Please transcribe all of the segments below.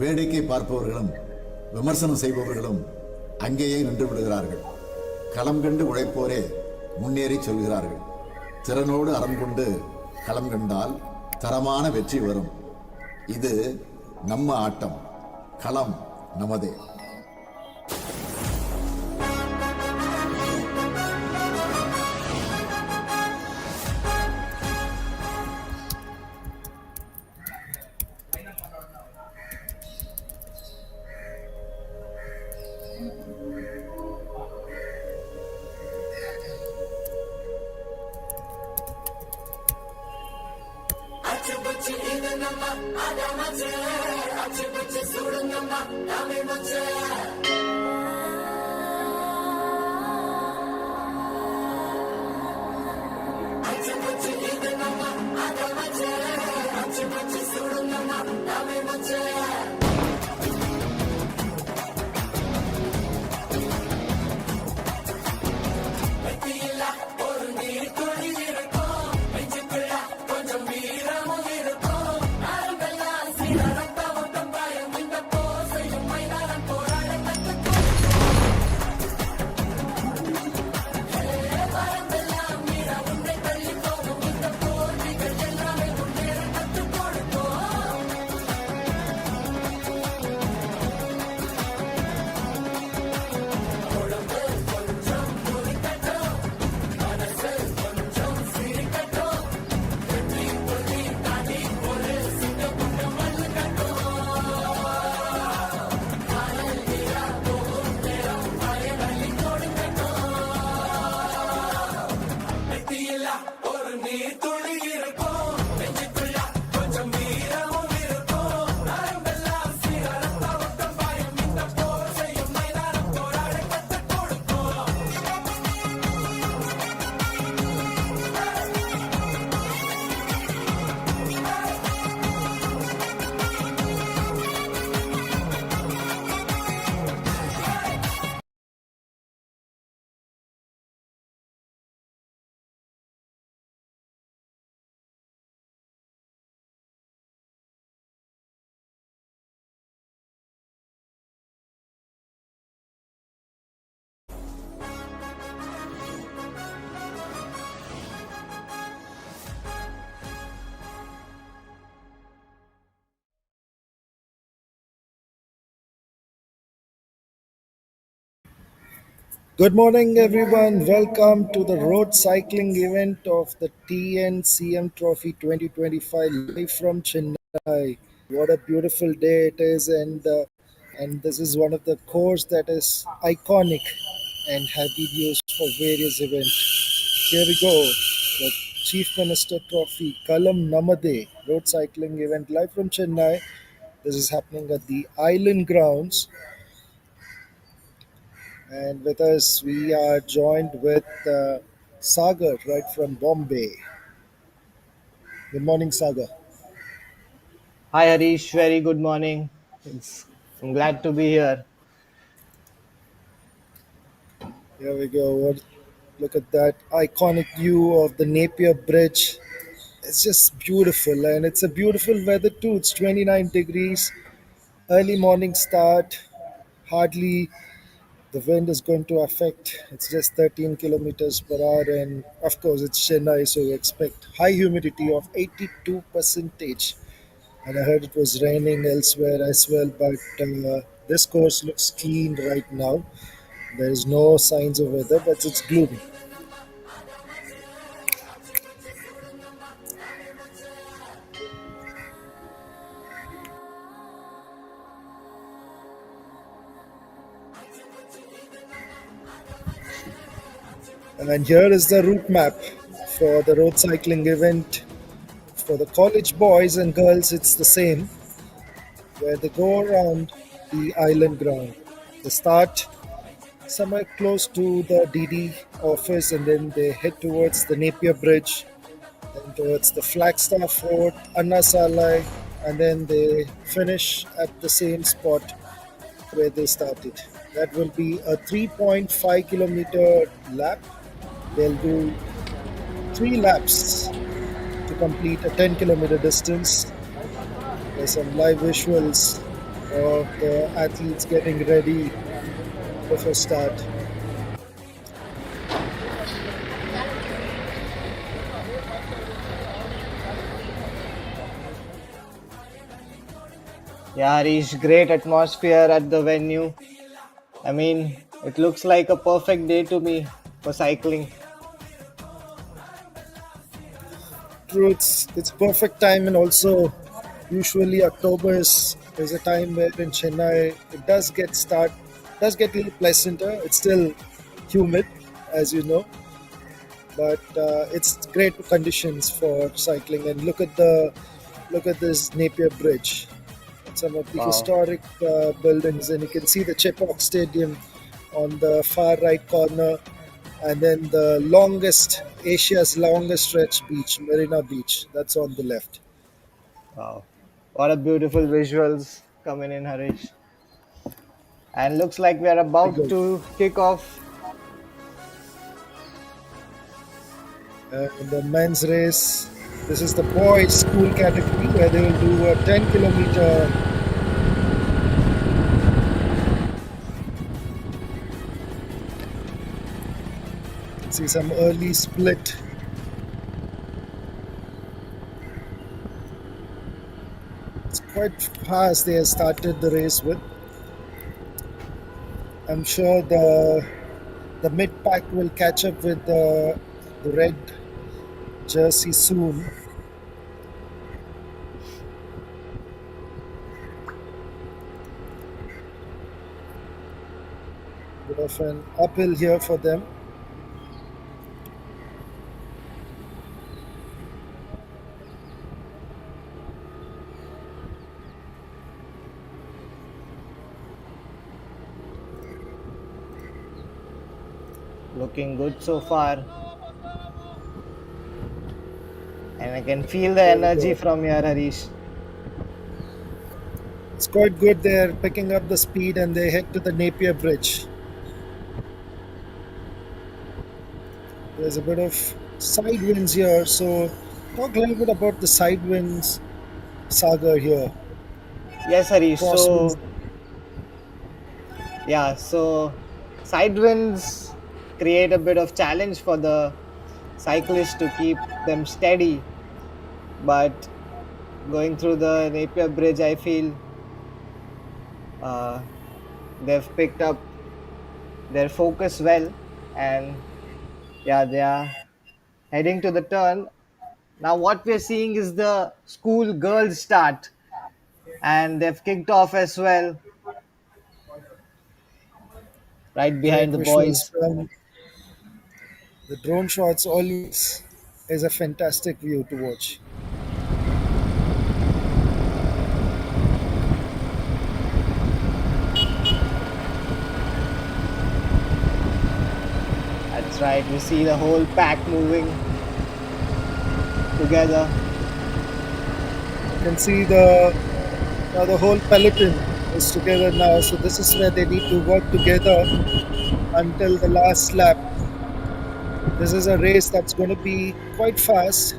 வேடிக்கை பார்ப்பவர்களும் விமர்சனம் செய்பவர்களும் அங்கேயே நின்று விடுகிறார்கள். களம் கண்டு உழைப்போரே முன்னேறி சொல்கிறார்கள். திறனோடு அறம் கொண்டு களம் கண்டால் தரமான வெற்றி வரும். இது நம்ம ஆட்டம். களம் நமதே. Good morning, everyone. Welcome to the road cycling event of the TNCM Trophy 2025 live from Chennai. What a beautiful day it is, and this is one of the course that is iconic and have been used for various events. Here we go, the Chief Minister Trophy Kalam Namade road cycling event live from Chennai. This is happening at the Island Grounds. And with us, we are joined with Sagar right from Bombay. Good morning, Sagar. Hi Harish, very good morning. I'm glad to be here. Here we go. Look at that iconic view of the Napier Bridge. It's just beautiful, and it's a beautiful weather too. It's 29 degrees, early morning start. Hardly the wind is going to affect. It's just 13 kilometers per hour, and of course, it's Chennai, so we expect high humidity of 82 percentage. And I heard it was raining elsewhere as well, but this course looks clean right now. There is no signs of weather, but it's gloomy. And here is the route map for the road cycling event. For the college boys and girls, it's the same, where they go around the island ground. They start somewhere close to the DD office, and then they head towards the Napier Bridge, and towards the Flagstaff Road, Anna Salai, and then they finish at the same spot where they started. That will be a 3.5 kilometer lap. They'll do 3 laps to complete a 10 kilometer distance. There's some live visuals of the athletes getting ready before start. Yeah, Harish, great atmosphere at the venue. I mean, it looks like a perfect day to me for cycling. True, it's perfect time, and also usually October is a time where in Chennai it does get a little pleasanter. It's still humid, as you know, but it's great conditions for cycling. And look at this Napier Bridge, some of the Wow. historic buildings, and you can see the Chepauk Stadium on the far right corner, and then the Asia's longest stretch beach, Marina Beach, that's on the left. Wow. What a beautiful visuals coming in, Harish. And looks like we are Very about good. to kick off. In the men's race, this is the boys school category where they will do a 10 kilometer. See some early split. It's quite fast they have started the race with. I'm sure the mid pack will catch up with the red jersey soon. Bit of an uphill here for them. Looking good so far. And I can feel the Very energy good. from here, Harish. It's quite good. They're picking up the speed and they head to the Napier Bridge. There's a bit of side winds here, so talk a little bit about the side winds saga here. Yes, Harish. Crosswinds. So side winds create a bit of challenge for the cyclists to keep them steady. But going through the Napier Bridge, I feel uh, they've picked up their focus well, and yeah, they are heading to the turn. Now, what we're seeing is the school girls start, and they've kicked off as well, right Great behind the visuals boys. from the drone shots. Always is a fantastic view to watch. That's right, we see the whole pack moving together. You can see the whole peloton is together now. So this is where they need to work together until the last lap. This is a race that's going to be quite fast.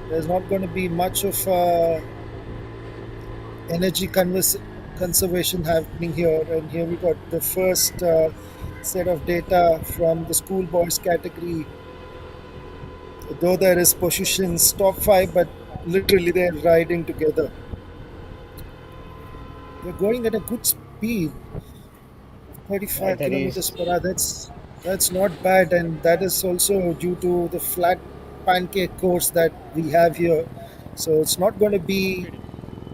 There's not going to be much of energy conservation happening here. And here we got the first set of data from the schoolboys category. Though there is positions top five, but literally they're riding together. They're going at a good speed, Right, 35 Harish. kilometers per hour. That's not bad, and that is also due to the flat pancake course that we have here. So it's not going to be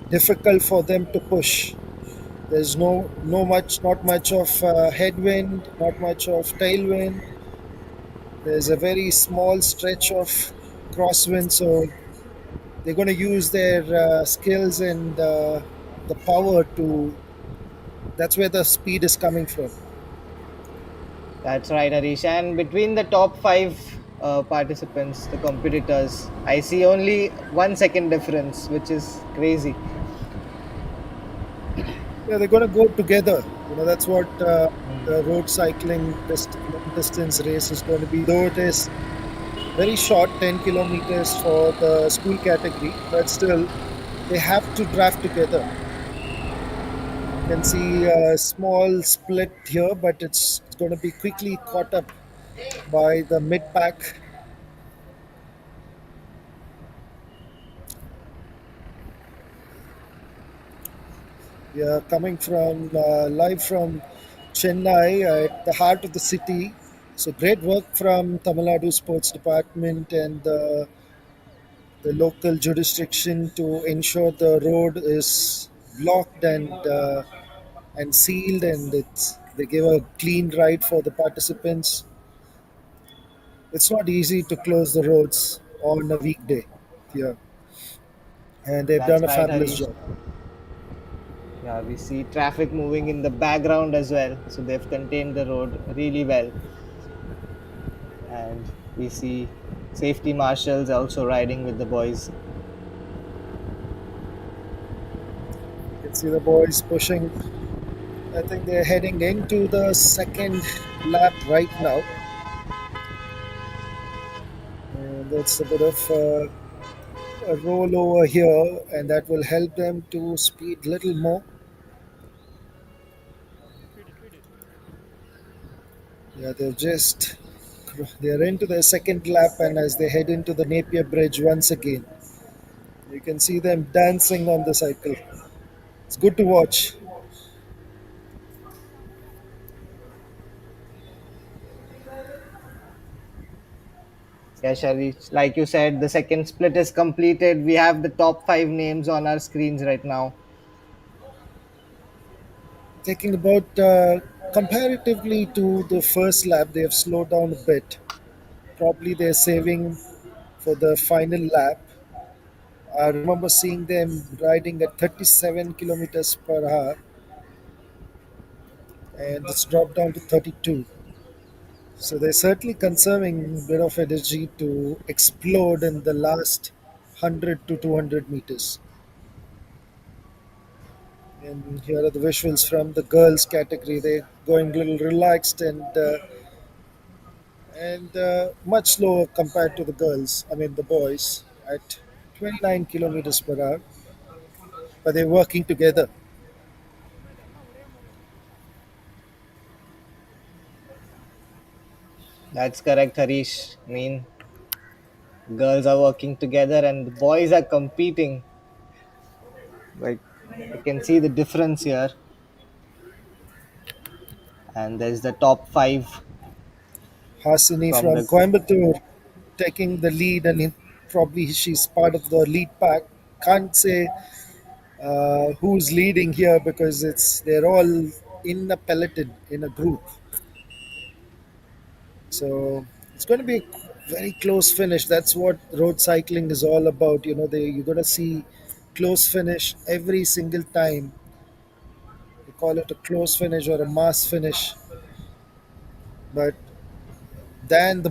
difficult for them to push. There's not much of headwind, not much of tailwind. There's a very small stretch of crosswind, so they're going to use their skills and the power to. That's where the speed is coming from. That's right, Harish. And between the top five participants, the competitors, I see only 1 second difference, which is crazy. Yeah, they're going to go together. That's what Hmm. the road cycling long distance race is going to be. Though it is very short, 10 kilometers for the school category, but still they have to draft together. can see a small split here, but it's going to be quickly caught up by the mid pack. We are coming from live from Chennai at the heart of the city. So great work from Tamil Nadu Sports Department and the local jurisdiction to ensure the road is blocked and sealed, and they give a clean ride for the participants. It's not easy to close the roads on a weekday here, and they've That's done a right, fabulous Harish. job. Yeah, we see traffic moving in the background as well. So they've contained the road really well. And we see safety marshals also riding with the boys. You can see the boys pushing. I think they're heading into the second lap right now. And that's a bit of a rollover here, and that will help them to speed little more. Yeah, they're into their second lap, and as they head into the Napier Bridge once again, you can see them dancing on the cycle. It's good to watch. Yeah, Sharish, like you said, the second split is completed. We have the top five names on our screens right now. Taking about comparatively to the first lap, they have slowed down a bit. Probably they're saving for the final lap. I remember seeing them riding at 37 kilometers per hour, and it's dropped down to 32. So they're certainly conserving a bit of energy to explode in the last 100 to 200 meters. And here are the visuals from the girls category. They're going a little relaxed and much slower compared to the girls. I mean the boys at 29 kilometers per hour, but they're working together. That's correct, Harish. I mean, girls are working together and the boys are competing. Like, I can see the difference here. And there's the top five Hasini from from the. Coimbatore taking the lead, and probably she's part of the lead pack. Can't say who's leading here because they're all in a peloton in a group. So it's going to be a very close finish. That's what road cycling is all about. You're going to see close finish every single time. They call it a close finish or a mass finish. But then the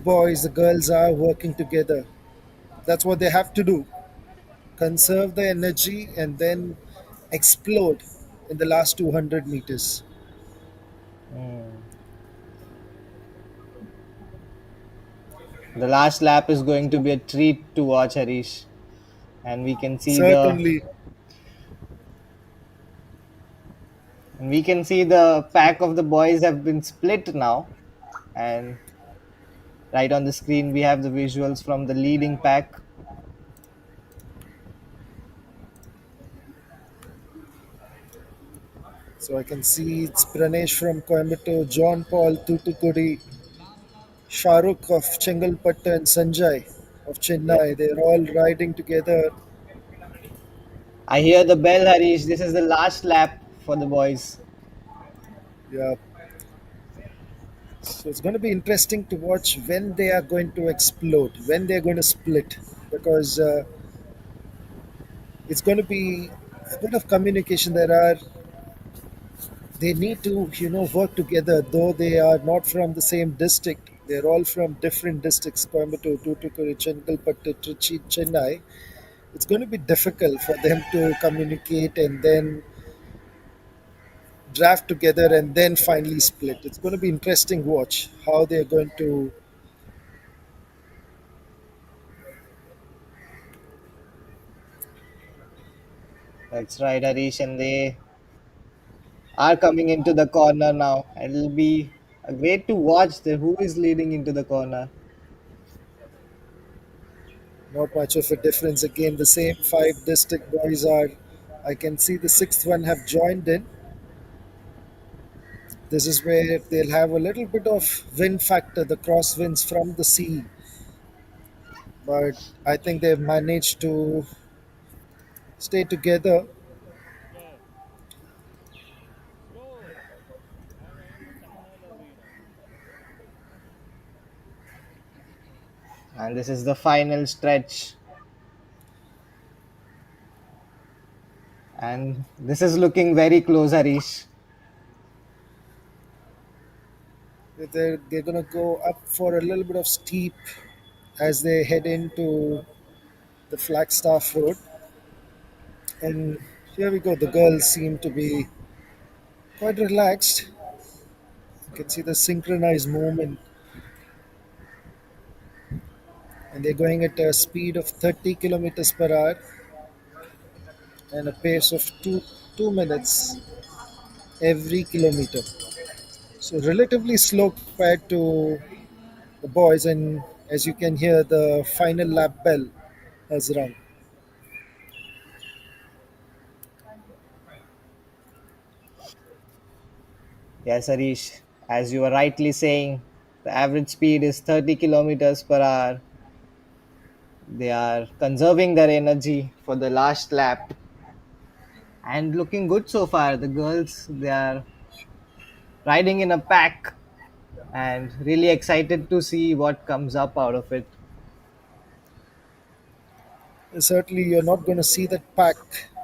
girls are working together. That's what they have to do. Conserve the energy and then explode in the last 200 meters. Hmm. The last lap is going to be a treat to watch, Harish. And Certainly. we can see the pack of the boys have been split now. And right on the screen we have the visuals from the leading pack. So I can see it's Pranesh from Coimbatore, John Paul Tutukudi, Shahrukh of Chengalpattu, and Sanjay of Yeah. Chennai. They're all riding together. I hear the bell, Harish. This is the last lap for the boys. Yeah. So it's going to be interesting to watch when they are going to explode, when they're going to split, because it's going to be a bit of communication. They need to work together, though they are not from the same district. They're all from different districts: Coimbatore, Tuticorin, Chengalpattu, Trichy, Chennai. It's going to be difficult for them to communicate and then draft together and then finally split. It's going to be interesting watch how they're going to. That's right, Harish. And they are coming into the corner now. It'll be great to watch who is leading into the corner. Not much of a difference. Again, the same five district boys are. I can see the sixth one have joined in. This is where they'll have a little bit of wind factor, the crosswinds from the sea. But I think they've managed to stay together. And this is the final stretch. And this is looking very close, Harish. They're going to go up for a little bit of steep as they head into the Flagstaff Road. And here we go. The girls seem to be quite relaxed. You can see the synchronized movement, and they're going at a speed of 30 kilometers per hour and a pace of 2 minutes every kilometer. So relatively slow compared to the boys, and as you can hear, the final lap bell has rung. Yes, Harish. As you were rightly saying, the average speed is 30 kilometers per hour. They are conserving their energy for the last lap and looking good so far. The girls, they are riding in a pack and really excited to see what comes up out of it. Certainly, you're not going to see that pack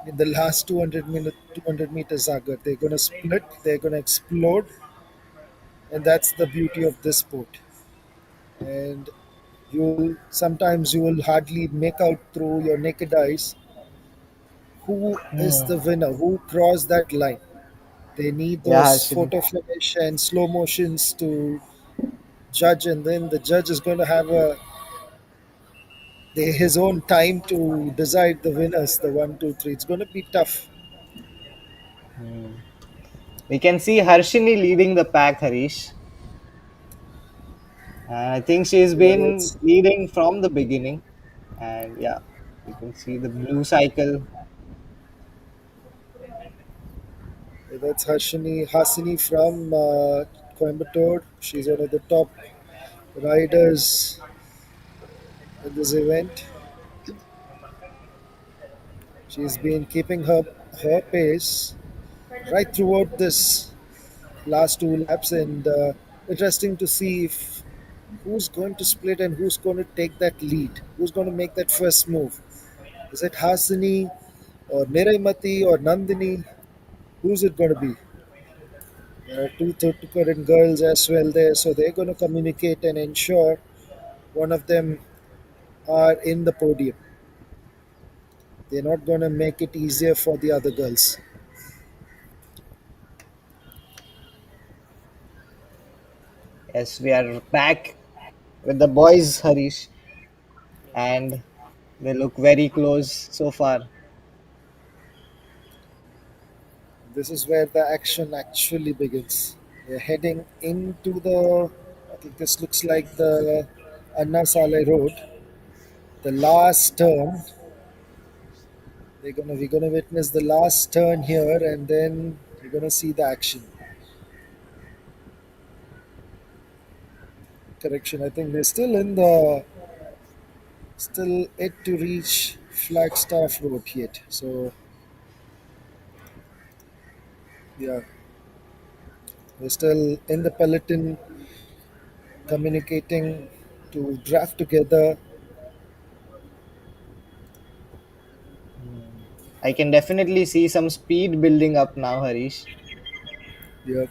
in the last 200 meters, Sagar. They're going to split, they're going to explode, and that's the beauty of this sport. And you will hardly make out through your naked eyes who is Hmm. the winner, who crossed that line. They need Yeah, those Harshini. photo finish and slow motions to judge, and then the judge is going to have his own time to decide the winners, the one, two, three. It's going to be tough. Hmm. We can see Harshini leading the pack, Harish. I think she's Yeah, been leading from the beginning. And yeah, you can see the blue cycle. that's Hasini from Coimbatore. She's one of the top riders in this event. She's been keeping her pace right throughout this last two laps, and interesting to see if who's going to split and who's going to take that lead, who's going to make that first move. Is it Hasini or Niraimati or Nandini? Who's it going to be? There are two Thottukaran girls as well there, so they're going to communicate and ensure one of them are in the podium. They're not going to make it easier for the other girls. Yes, we are back with the boys, Harish. And they look very close so far. This is where the action actually begins. We're heading into the, I think this looks like the Anna Saleh Road, the last turn. We're gonna witness the last turn here, and then we're gonna see the action. Correction. I think they're still yet to reach Flagstaff Road yet. So yeah, we're still in the peloton communicating to draft together. I can definitely see some speed building up now, Harish. Yeah,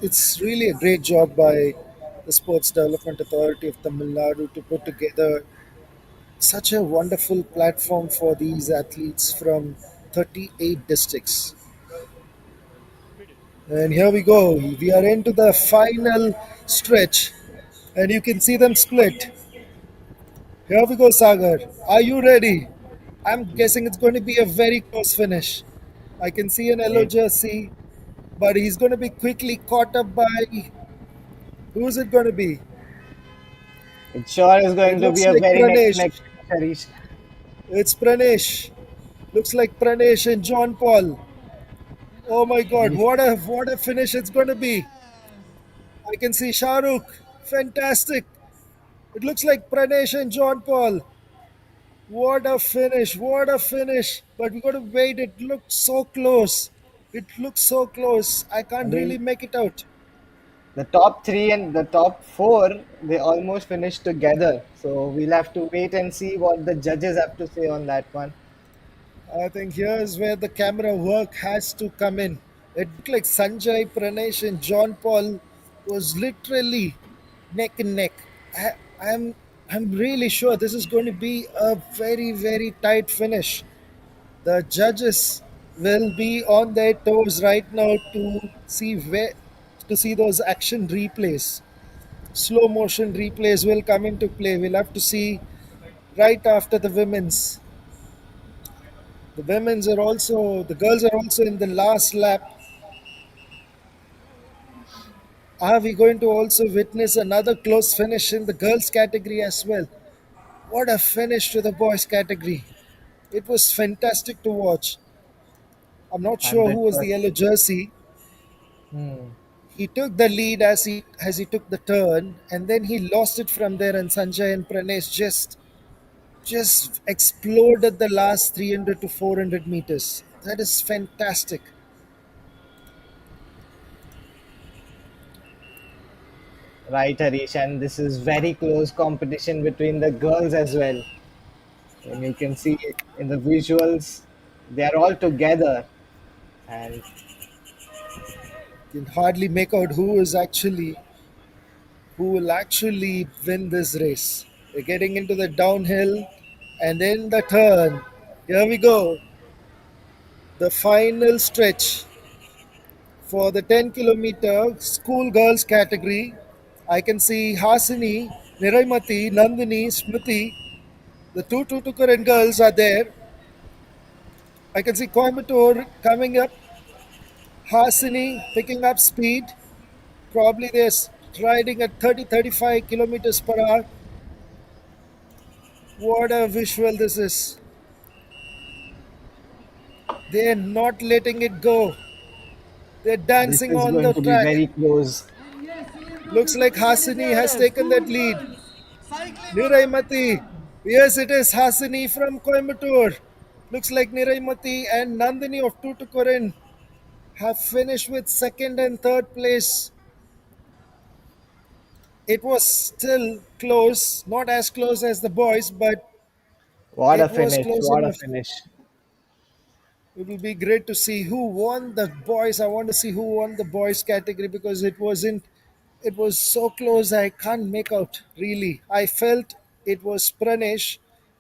it's really a great job by the Sports Development Authority of Tamil Nadu to put together such a wonderful platform for these athletes from 38 districts. And here we go. We are into the final stretch. and you can see them split. Here we go, Sagar. Are you ready? I'm guessing it's going to be a very close finish. I can see an yellow It, jersey, but he's going to be quickly caught up by. Who's it going to be? it sure is It going to be looks a like very neck to Pranesh. neck finish, Harish. It's Pranesh. Looks like Pranesh and John Paul. Oh my God! What a finish it's going to be. I can see Shahrukh. Fantastic. It looks like Pranesh and John Paul. What a finish! What a finish! But we got to wait. It looked so close. It looks so close. I I can't really mean, make it out. the top three and the top four, they almost finished together. So we'll have to wait and see what the judges have to say on that one. I think here's where the camera work has to come in. It looked like Sanjay, Pranesh, and John Paul was literally neck and neck. I, I'm I'm really sure this is going to be a very tight finish. The judges will be on their toes right now to see those action replays. Slow motion replays will come into play. We'll have to see right after the women's. The girls are also in the last lap. Are we going to also witness another close finish in the girls category as well? What a finish to the boys category. It was fantastic to watch. I'm not sure who was the 100%. yellow jersey. Hmm. He took the lead as he took the turn, and then he lost it from there, and Sanjay and Pranesh just exploded the last 300 to 400 meters. That is fantastic. Right, Harish, and this is very close competition between the girls as well. And you can see it in the visuals, they are all together. And You can hardly make out who will actually win this race. We're getting into the downhill and then the turn. Here we go. The final stretch for the 10-kilometer school girls category. I can see Hasini, Niraimati, Nandini, Smriti. The two Tutukaran girls are there. I can see Coimbatore coming up. Hasini picking up speed. Probably they're riding at 30-35 kilometers per hour. What a visual this is. They're not letting it go. They're this dancing is on going the to be track. very close. Looks like Hasini has taken that lead. Niraimati. Yes, it is Hasini from Coimbatore. Looks like Niraimati and Nandini of Tuticorin have finished with second and third place. It was still close, not as close as the boys, but What a it was finish! close What a enough. finish! It will be great to see who won the boys. I want to see who won the boys category because it was so close I can't make out really. I felt it was Pranesh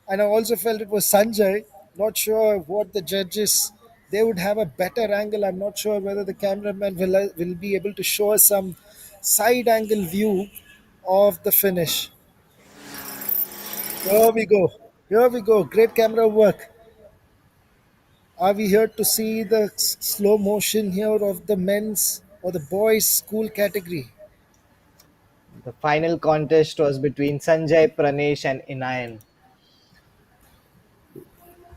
and I also felt it was Sanjay. Not sure what the judges they would have a better angle. I'm not sure whether the cameraman will be able to show us some side angle view of the finish. Here we go. Here we go. Great camera work. Are we here to see the slow motion here of the men's or the boys' school category? The final contest was between Sanjay, Pranesh, and Inayan.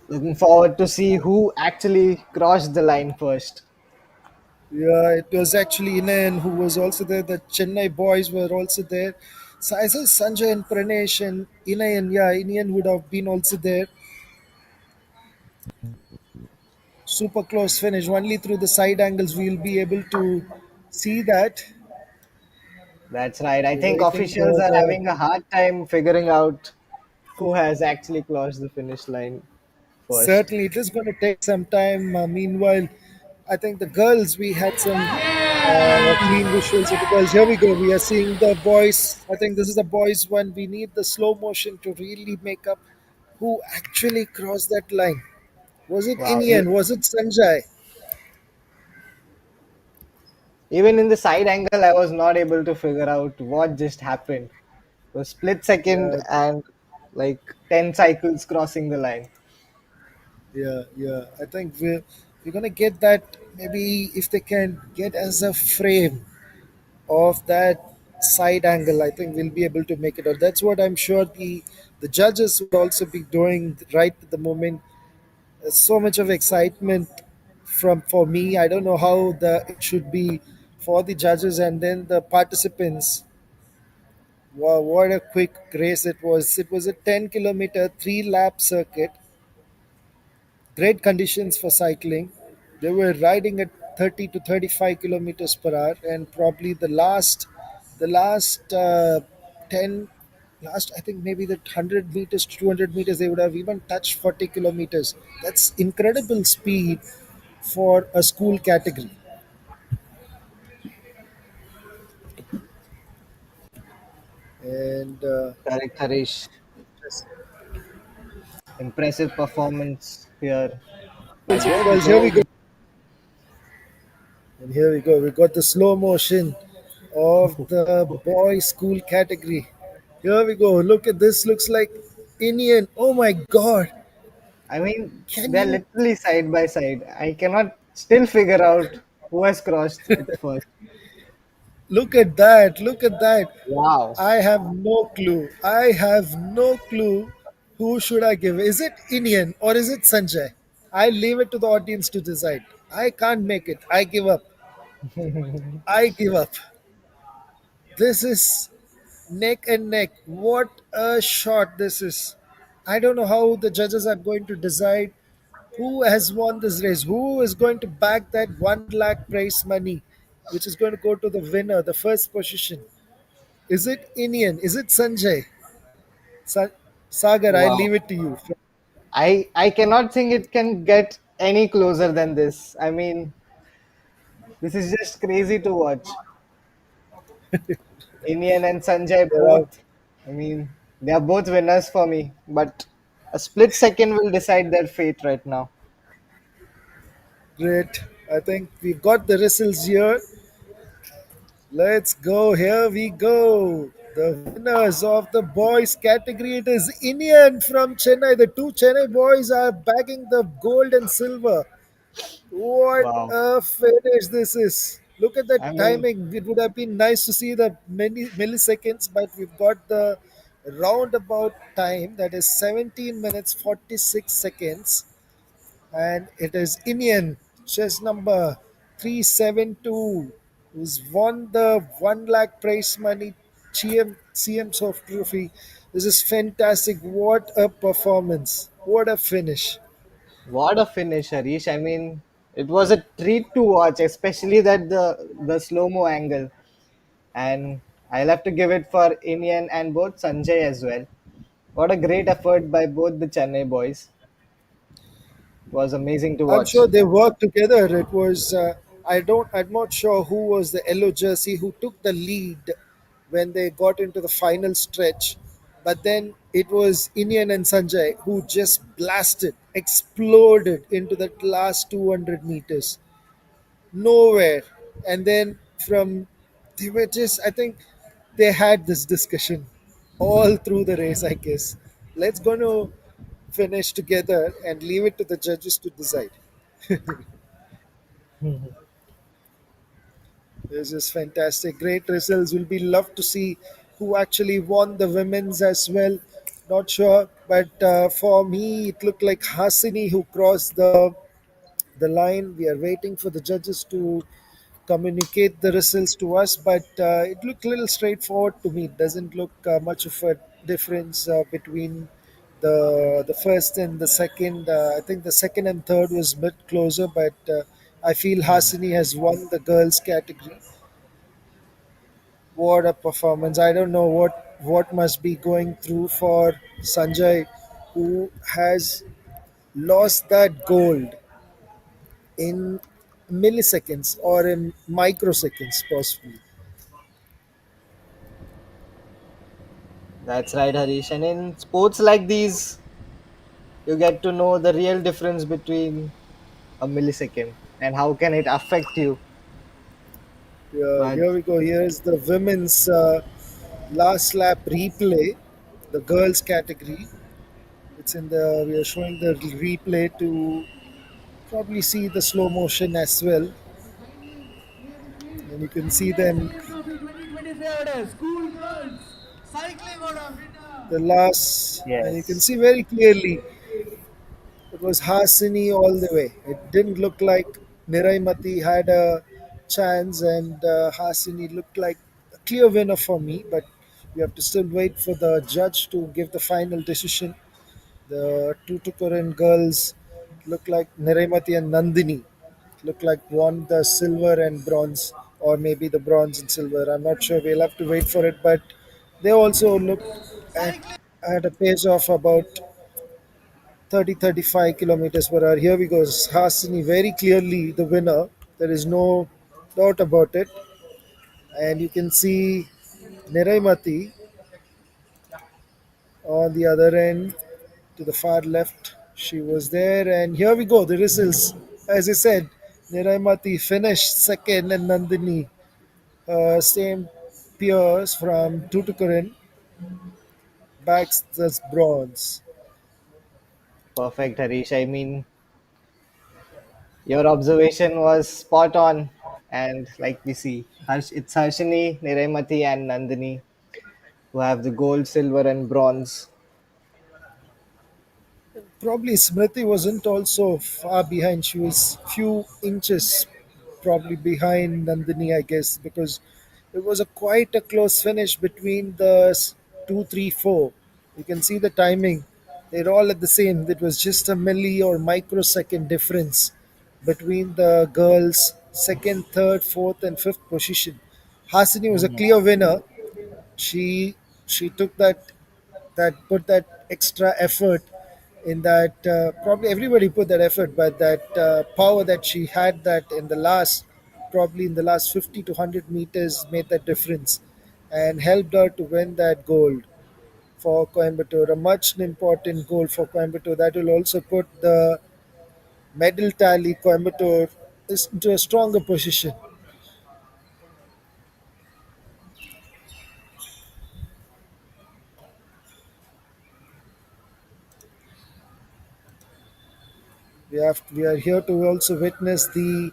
Looking forward to see who actually crossed the line first. Yeah, it was actually Inayan who was also there. The Chennai boys were also there. So I saw Sanjay and Pranesh and Inayan. Yeah, Inayan would have been also there. Super close finish. Only through the side angles we'll be able to see that. That's right. I We're think waiting officials for are the. having a hard time figuring out who has actually crossed the finish line first. Certainly, it is going to take some time. Meanwhile, I think the girls, we had some clean visuals of the girls. Here we go. We are seeing the boys. I think this is the boys one. We need the slow motion to really make up who actually crossed that line. Was it Wow. Inian? Was it Sanjay? Even in the side angle, I was not able to figure out what just happened. A split second Yeah, and like 10 cycles crossing the line. yeah. I think we're gonna get that. Maybe if they can get as a frame of that side angle, I think we'll be able to make it out. That's what I'm sure the judges would also be doing right at the moment. There's so much of excitement from for me. I don't know how the it should be for the judges and then the participants. Wow, what a quick race it was! It was a 10-kilometer, three-lap circuit. Great conditions for cycling. They were riding at 30 to 35 kilometers per hour, and probably the last 10, last I think maybe the 100 meters to 200 meters, they would have even touched 40 kilometers. That's incredible speed for a school category. And Correct, Harish. Impressive performance here by both well, here we go. girls. And here we go. We got the slow motion of the boy school category. Here we go. Look at this. Looks like Indian. Oh my God. I mean, Can they're you literally side by side. I cannot still figure out who has crossed it first. look at that? Look at that. Wow. I have no clue. I have no clue. Who should I give? Is it Indian or is it Sanjay? I leave it to the audience to decide. I can't make it. I give up. I give up. This is neck and neck. What a shot this is. I don't know how the judges are going to decide who has won this race, who is going to back that 1 lakh prize money, which is going to go to the winner, the first position. Is it Indian? Is it Sanjay? Sa- Sagar, I Wow. leave it to you. I cannot think it can get any closer than this. I mean, this is just crazy to watch. Indian and Sanjay There are both. I mean, they are both winners for me, but a split second will decide their fate right now. great. I think we've got the results here. Let's go. Here we go. The winners of the boys category. It is Indian from Chennai. The two Chennai boys are bagging the gold and silver. What Wow. a finish this is. Look at the I mean, timing. It would have been nice to see the many milliseconds, but we've got the roundabout time that is 17 minutes 46 seconds, and it is Indian chess number 372 who's won the 1 lakh prize money CM Soft Trophy. This is fantastic. What a performance. What a finish. what a finish, Harish. I mean, it was a treat to watch, especially that the slow mo angle. And I'll have to give it for Indian and both Sanjay as well. What a great effort by both the Chennai boys. It was amazing to I'm watch. sure they worked together. It was I'm not sure who was the yellow jersey who took the lead when they got into the final stretch, but then it was Indian and Sanjay who just blasted, exploded into that last 200 meters, nowhere, and then from they were just I think they had this discussion all through the race. I guess let's go to finish together and leave it to the judges to decide. This is fantastic. Great results. Will be love to see who actually won the women's as well. Not sure, but for me, it looked like Hasini who crossed the line. We are waiting for the judges to communicate the results to us, but it looked a little straightforward to me. It doesn't look much of a difference between the first and the second. I think the second and third was a bit closer, but I feel Hasini has won the girls category. What a performance! I don't know what must be going through for Sanjay, who has lost that gold in milliseconds or in microseconds, possibly. That's right, Harish. And in sports like these, you get to know the real difference between a millisecond and how can it affect you. Yeah, But here we go. Here's the women's last lap replay, the girls category. It's in the we are showing the replay to probably see the slow motion as well, and you can see them the last, and you can Yes. see very clearly it was Hasini all the way. It didn't look like Niraimati had a chance, and Hasini looked like a clear winner for me. But we have to still wait for the judge to give the final decision. The Tutukuran girls look like Niraimati and Nandini look like won the silver and bronze, or maybe the bronze and silver. I'm not sure. We'll have to wait for it. But they also looked at, at a pace of about 30-35 kilometers per hour. Here we go. Hasini very clearly the winner. There is no doubt about it. And you can see Neraimati on the other end to the far left. She was there. And here we go. The results. As I said, Neraimati finished second and Nandini, same peers from Tuticorin, backs the bronze. Perfect, Harish. I mean, your observation was spot on. And like we see, it's Harshini, Niraimati, and Nandini who have the gold, silver, and bronze. Probably Smriti wasn't also far behind. She was few inches probably behind Nandini, I guess, because it was a quite a close finish between the two, three, four. You can see the timing; they're all at the same. It was just a milli or microsecond difference between the girls' second, third, fourth, and fifth position. Hasini was a Mhm. clear winner. She she took that put that extra effort in that probably everybody put that effort, but that power that she had that in the last probably in the last 50 to 100 meters made that difference and helped her to win that gold for Coimbatore, a much important goal for Coimbatore that will also put the medal tally Coimbatore is into a stronger position. We are here to also witness the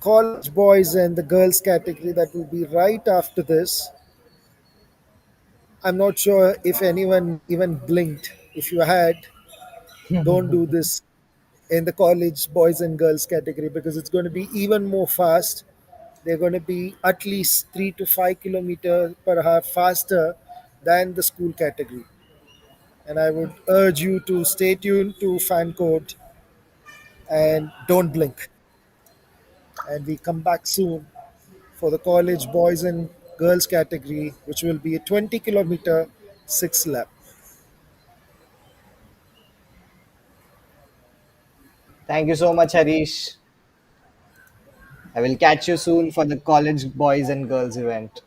college boys and the girls category that will be right after this. I'm not sure if anyone even blinked. If you had, don't do this in the college boys and girls category because it's going to be even more fast. They're going to be at least 3 to 5 kilometers per hour faster than the school category. And I would urge you to stay tuned to fan code and don't blink. And we come back soon for the college boys and girls category, which will be a 20-kilometer six lap. Thank you so much, Harish. I will catch you soon for the college boys and girls event.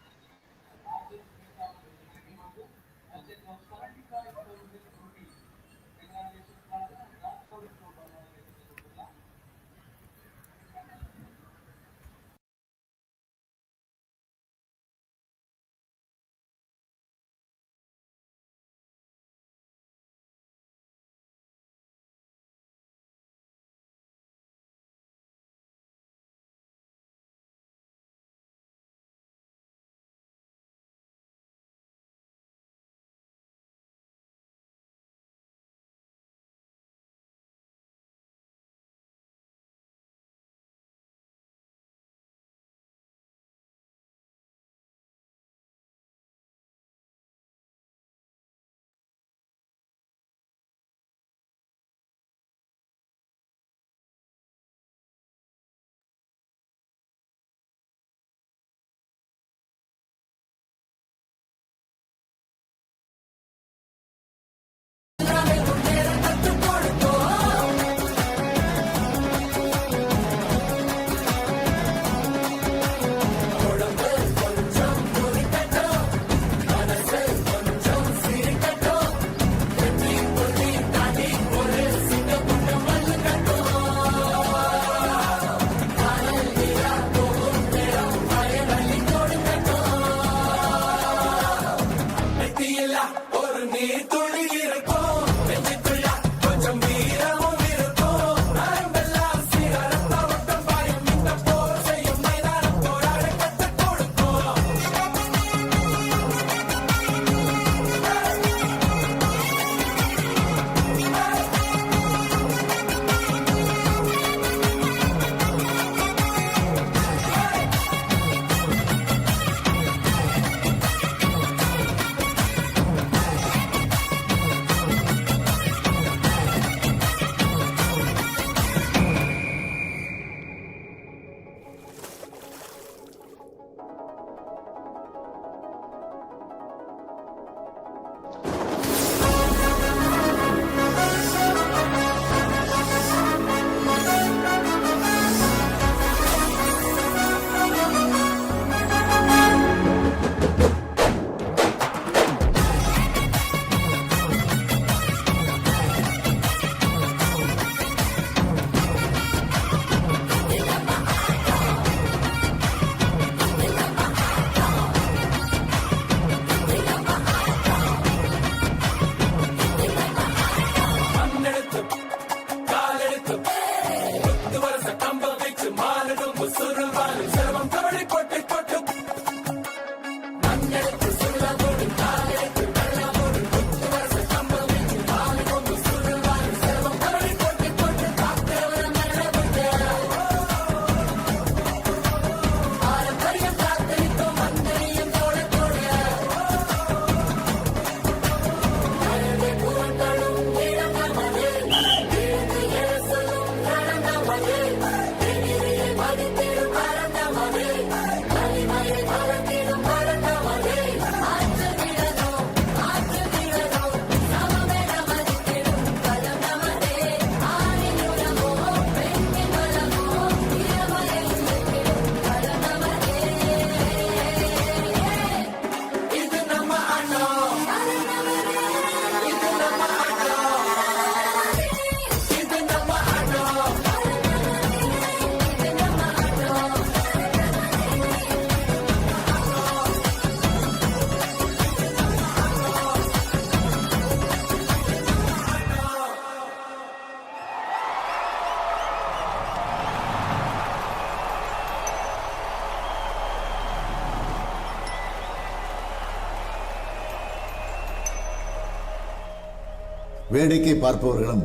வேடிக்கை பார்ப்பவர்களும்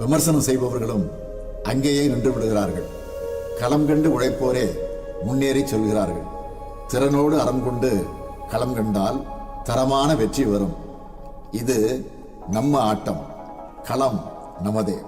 விமர்சனம் செய்பவர்களும் அங்கேயே நின்று விடுகிறார்கள். களம் கண்டு உழைப்போரே முன்னேறி சொல்கிறார்கள். திறனோடு அறம் கொண்டு களம் கண்டால் தரமான வெற்றி வரும். இது நம்ம ஆட்டம். களம் நமதே.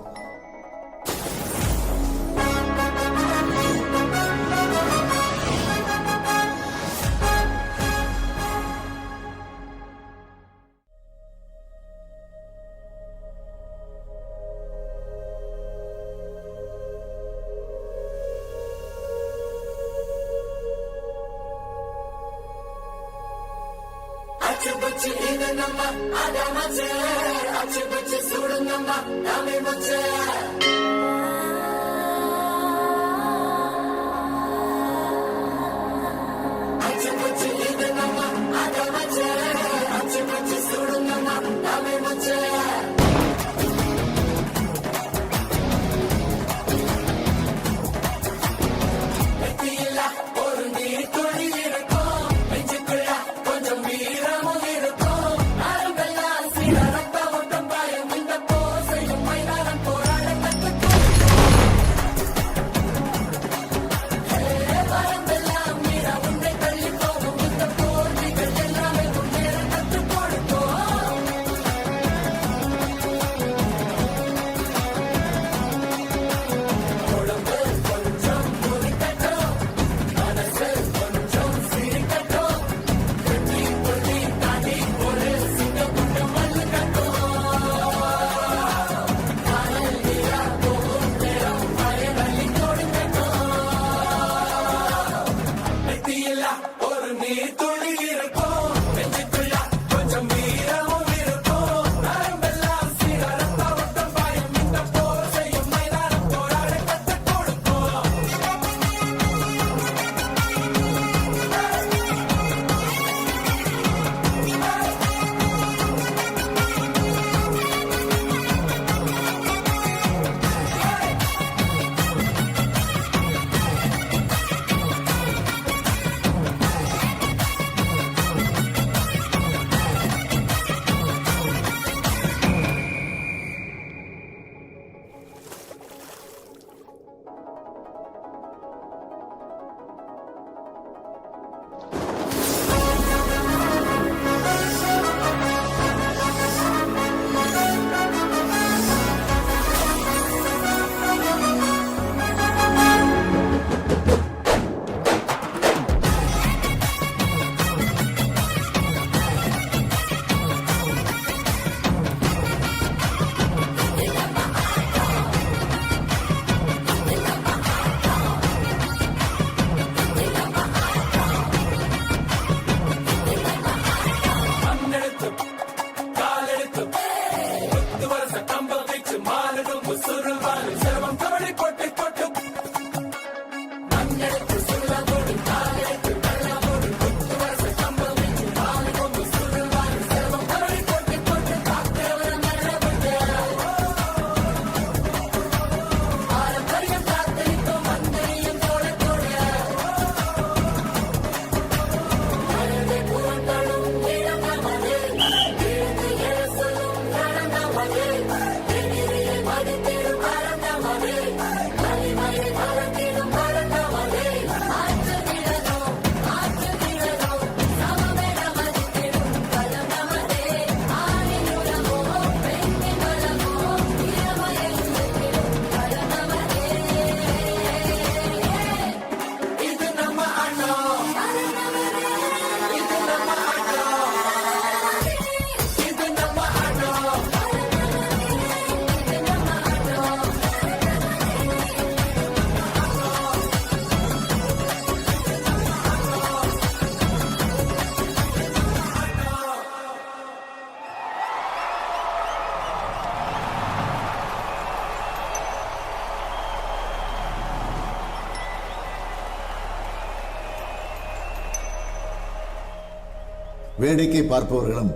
வேடிக்கை பார்ப்பவர்களும்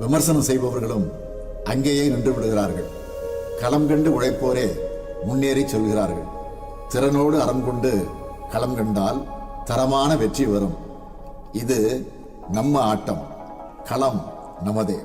விமர்சனம் செய்பவர்களும் அங்கேயே நின்று விடுகிறார்கள். களம் கண்டு உழைப்போரே முன்னேறி சொல்கிறார்கள். திறனோடு அறம் கொண்டு களம் கண்டால் தரமான வெற்றி வரும். இது நம்ம ஆட்டம், களம் நமதே.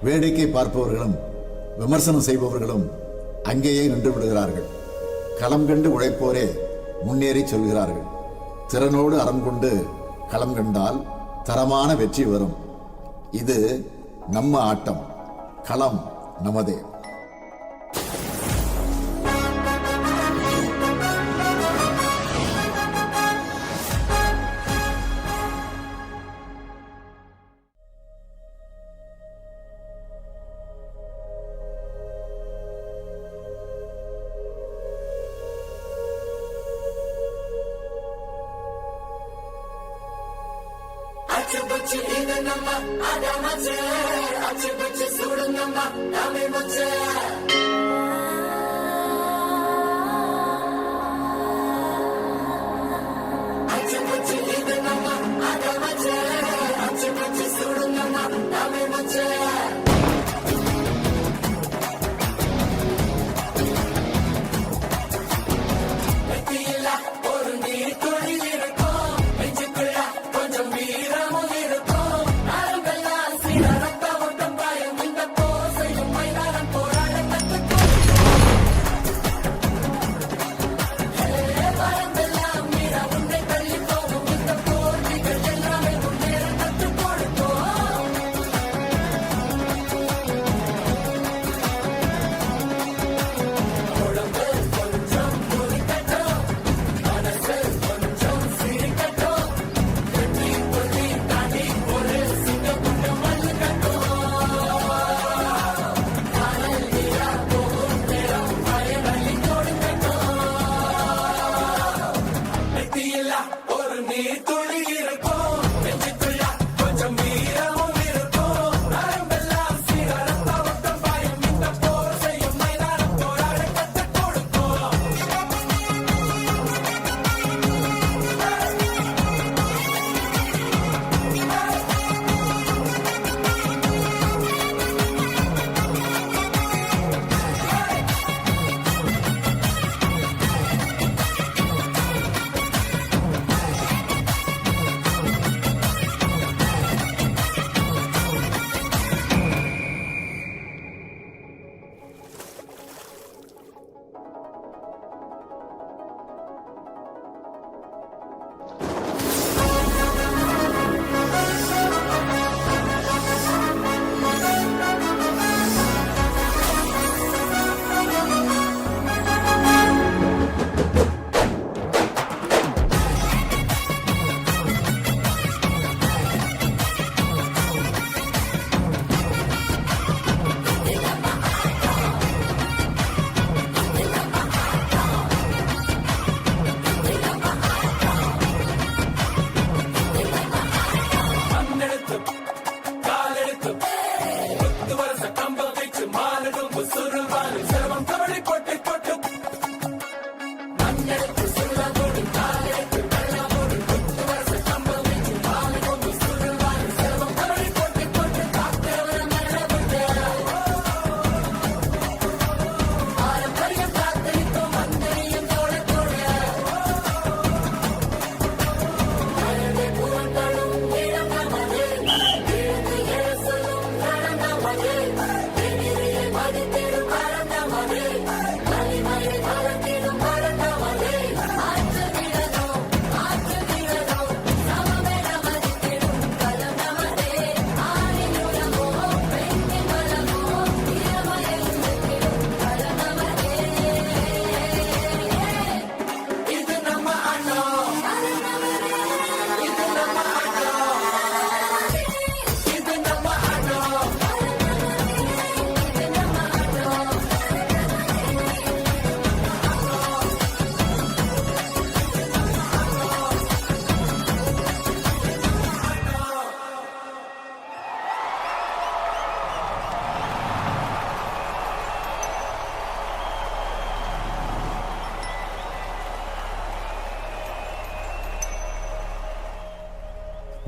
வேடிக்கை பார்ப்பவர்களும் விமர்சனம் செய்பவர்களும் அங்கேயே நின்று விடுகிறார்கள். களம் கண்டு உழைப்போரே முன்னேறி சொல்கிறார்கள். திறனோடு அறம் கொண்டு களம் கண்டால் தரமான வெற்றி வரும். இது நம்ம ஆட்டம், களம் நமதே.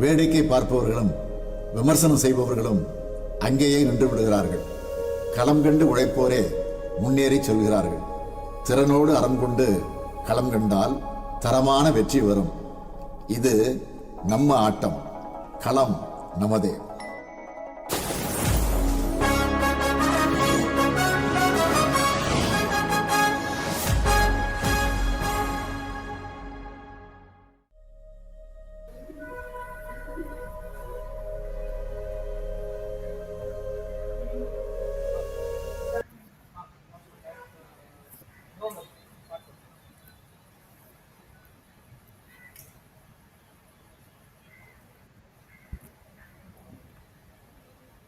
வேடிக்கை பார்ப்பவர்களும் விமர்சனம் செய்பவர்களும் அங்கேயே நின்று விடுகிறார்கள். களம் கண்டு உழைப்போரே முன்னேறி சொல்கிறார்கள். திறனோடு அறம் கொண்டு களம் கண்டால் தரமான வெற்றி வரும். இது நம்ம ஆட்டம். களம் நமதே.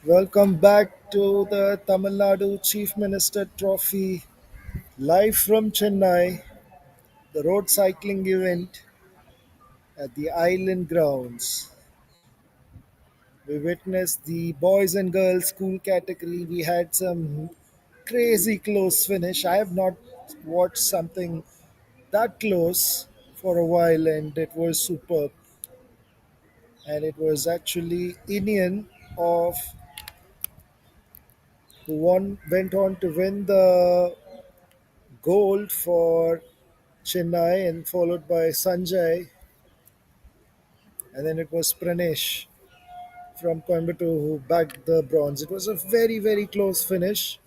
Welcome back to the Tamil Nadu Chief Minister Trophy, live from Chennai, the road cycling event at the island grounds. We witnessed the boys and girls school category. We had some crazy close finish. I have not watched something that close for a while, and it was superb. And it was actually Indian of who went on to win the gold for Chennai, and followed by Sanjay, and then it was Pranesh from Coimbatore who bagged the bronze. It was a very, very close finish.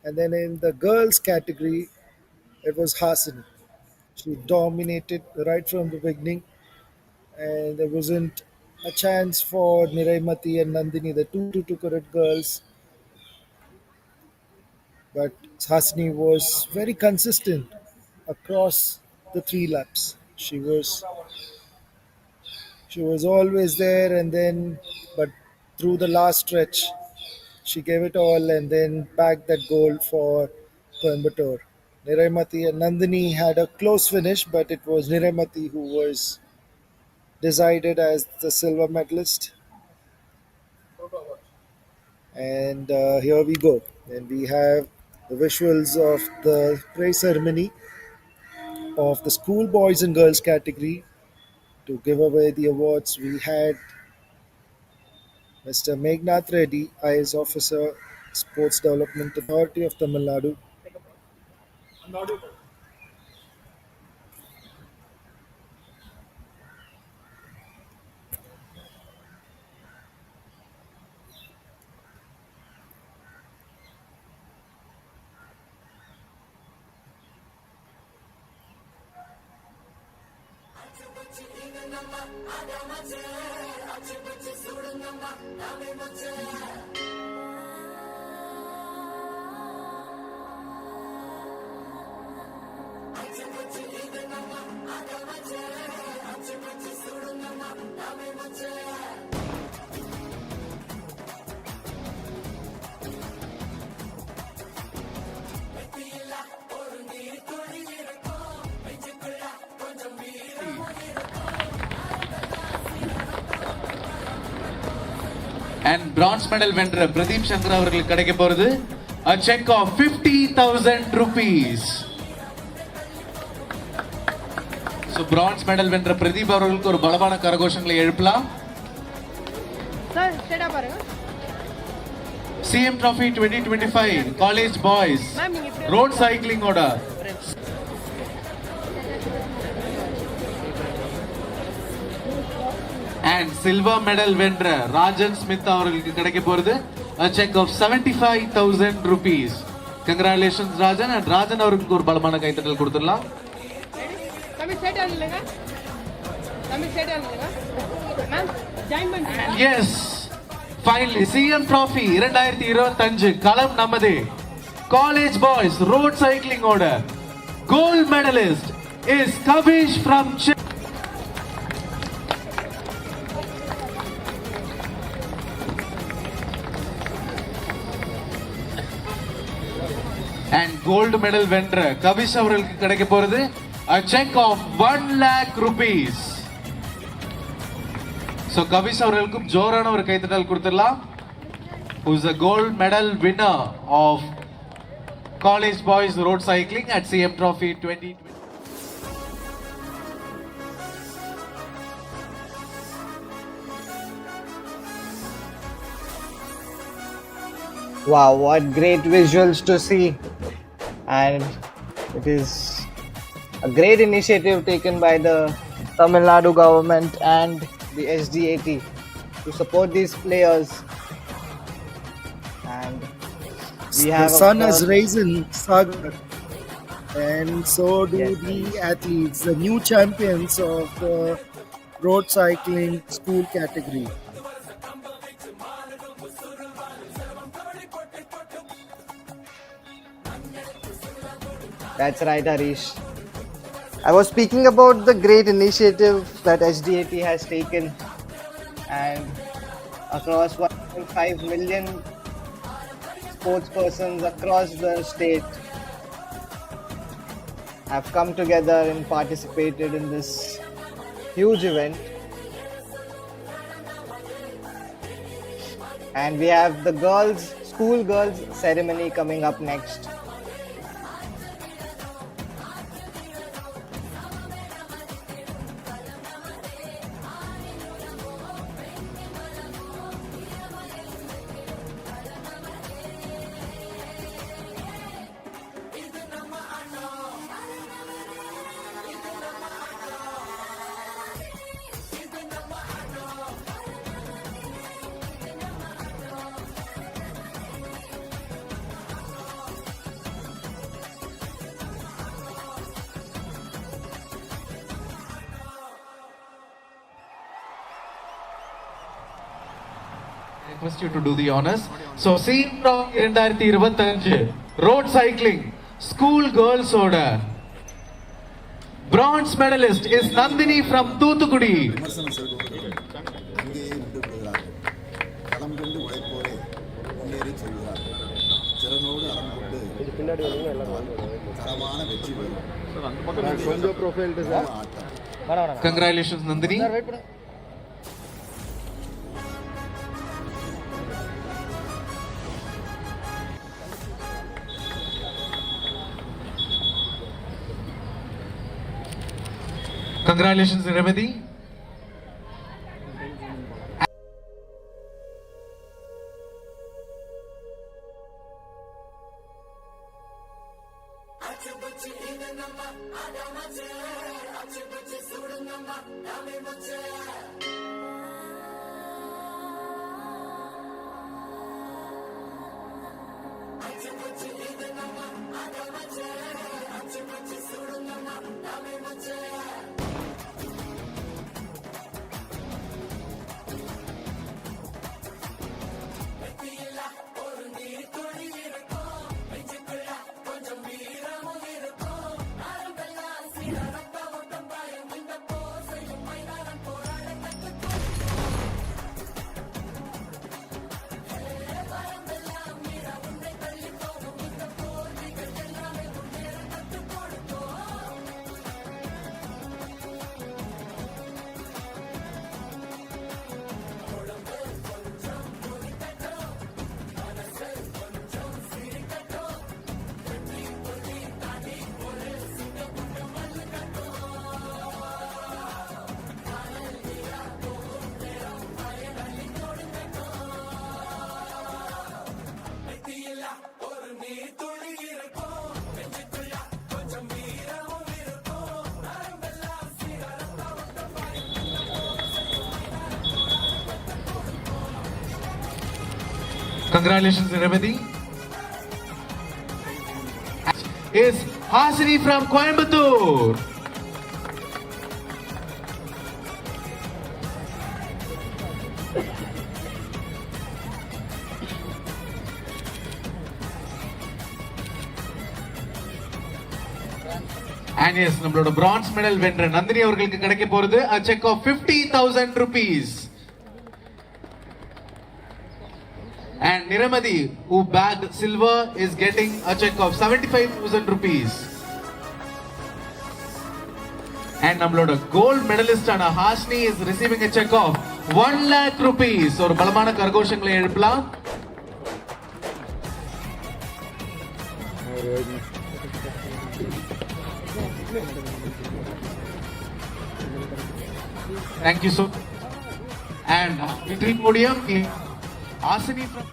And then in the girls category, it was Hassan. She dominated right from the beginning, and there wasn't a chance for Niraimati and Nandini, the two Tukurat girls. But Hasni was very consistent across the 3 laps. She was always there, and then but through the last stretch, she gave it all and then bagged that gold for Coimbatore. Niraimati and Nandini had a close finish, but it was Niraimati who was decided as the silver medalist. And here we go. And we have the visuals of the praise ceremony of the school boys and girls category. To give away the awards, we had Mr. Megnath Reddy, IAS Officer, Sports Development Authority of Tamil Nadu. And bronze medal வென்ற பிரதீப் சங்கர் அவர்களுக்கு கிடைக்க போறது a check of 50,000 rupees. So bronze medal வென்ற பிரதீப் அவர்களுக்கு ஒரு பலமான கரகோஷங்களை எழுப்பலாம். Sir ஸ்டேடா பாருங்க. CM Trophy 2025 College Boys Road Cycling ஓட and silver medal வென்ற ராஜன் ஸ்மித் அவர்களுக்கு கிடைக்க போறது a check of 75,000 rupees. Congratulations Rajan, and Rajan அவர்களுக்கு ஒரு பலமான கைத்தட்டல் கொடுத்துடலாம். தம்பி ஸ்டேடா இல்லங்க. தம்பி ஸ்டேடா இல்லங்க. மேம் ஜாயின் பண்ணுங்க. Yes, finally CM Trophy 2025 களம் நமதே. College Boys Road Cycling ஓட gold medalist is Kavish from and gold medal வென்ற கவிஷ் அவர்களுக்கு கிடைக்க போறது a check of 1 lakh rupees. So Kavish அவர்களுக்கு ஜோரான ஒரு கைத்தட்டல் கொடுத்துடலாம். who is a gold medal winner of College Boys Road Cycling at CM Trophy 2020. Wow, what great visuals to see. And it is a great initiative taken by the Tamil Nadu government and the SDAT to support these players. And we The have sun has risen, Sagar, and so do Yes. the athletes, the new champions of the road cycling school category. That's right, Harish. I was speaking about the great initiative that SDAT has taken, and across 1.5 million sports persons across the state have come together and participated in this huge event. And we have the school girls ceremony coming up next. Request you to do the honors. So, scene from 2025 road cycling school girls order. Bronze medalist is Nandini from Thuthukudi. விமர்சனம் செய்பவர்கள் அங்கேயே நின்று விடுகிறார்கள். களம் கண்டு உழைப்போரே முன்னேறி செல்கிறார்கள். திறனோடு அறம் கொண்டு தரமான வெற்றி பெறும் ஆட்டம். Congratulations, Nandini. Congratulations, Remedy. Congratulations, Remedy. Is Hasini from Coimbatore. And yes, நம்மளோட bronze medal வென்ற நந்தினி அவர்களுக்கு கிடைக்க போறது a check of 50,000 rupees. And Niramadi, who bagged silver, is getting a check of 75,000 rupees. And நம்மளோட gold medalist ஆன Hasni is receiving a check of 1 lakh rupees. ஒரு பலமான கரகோஷங்களை எழுப்பலாம். Thank you so much. And victory podium, Asini from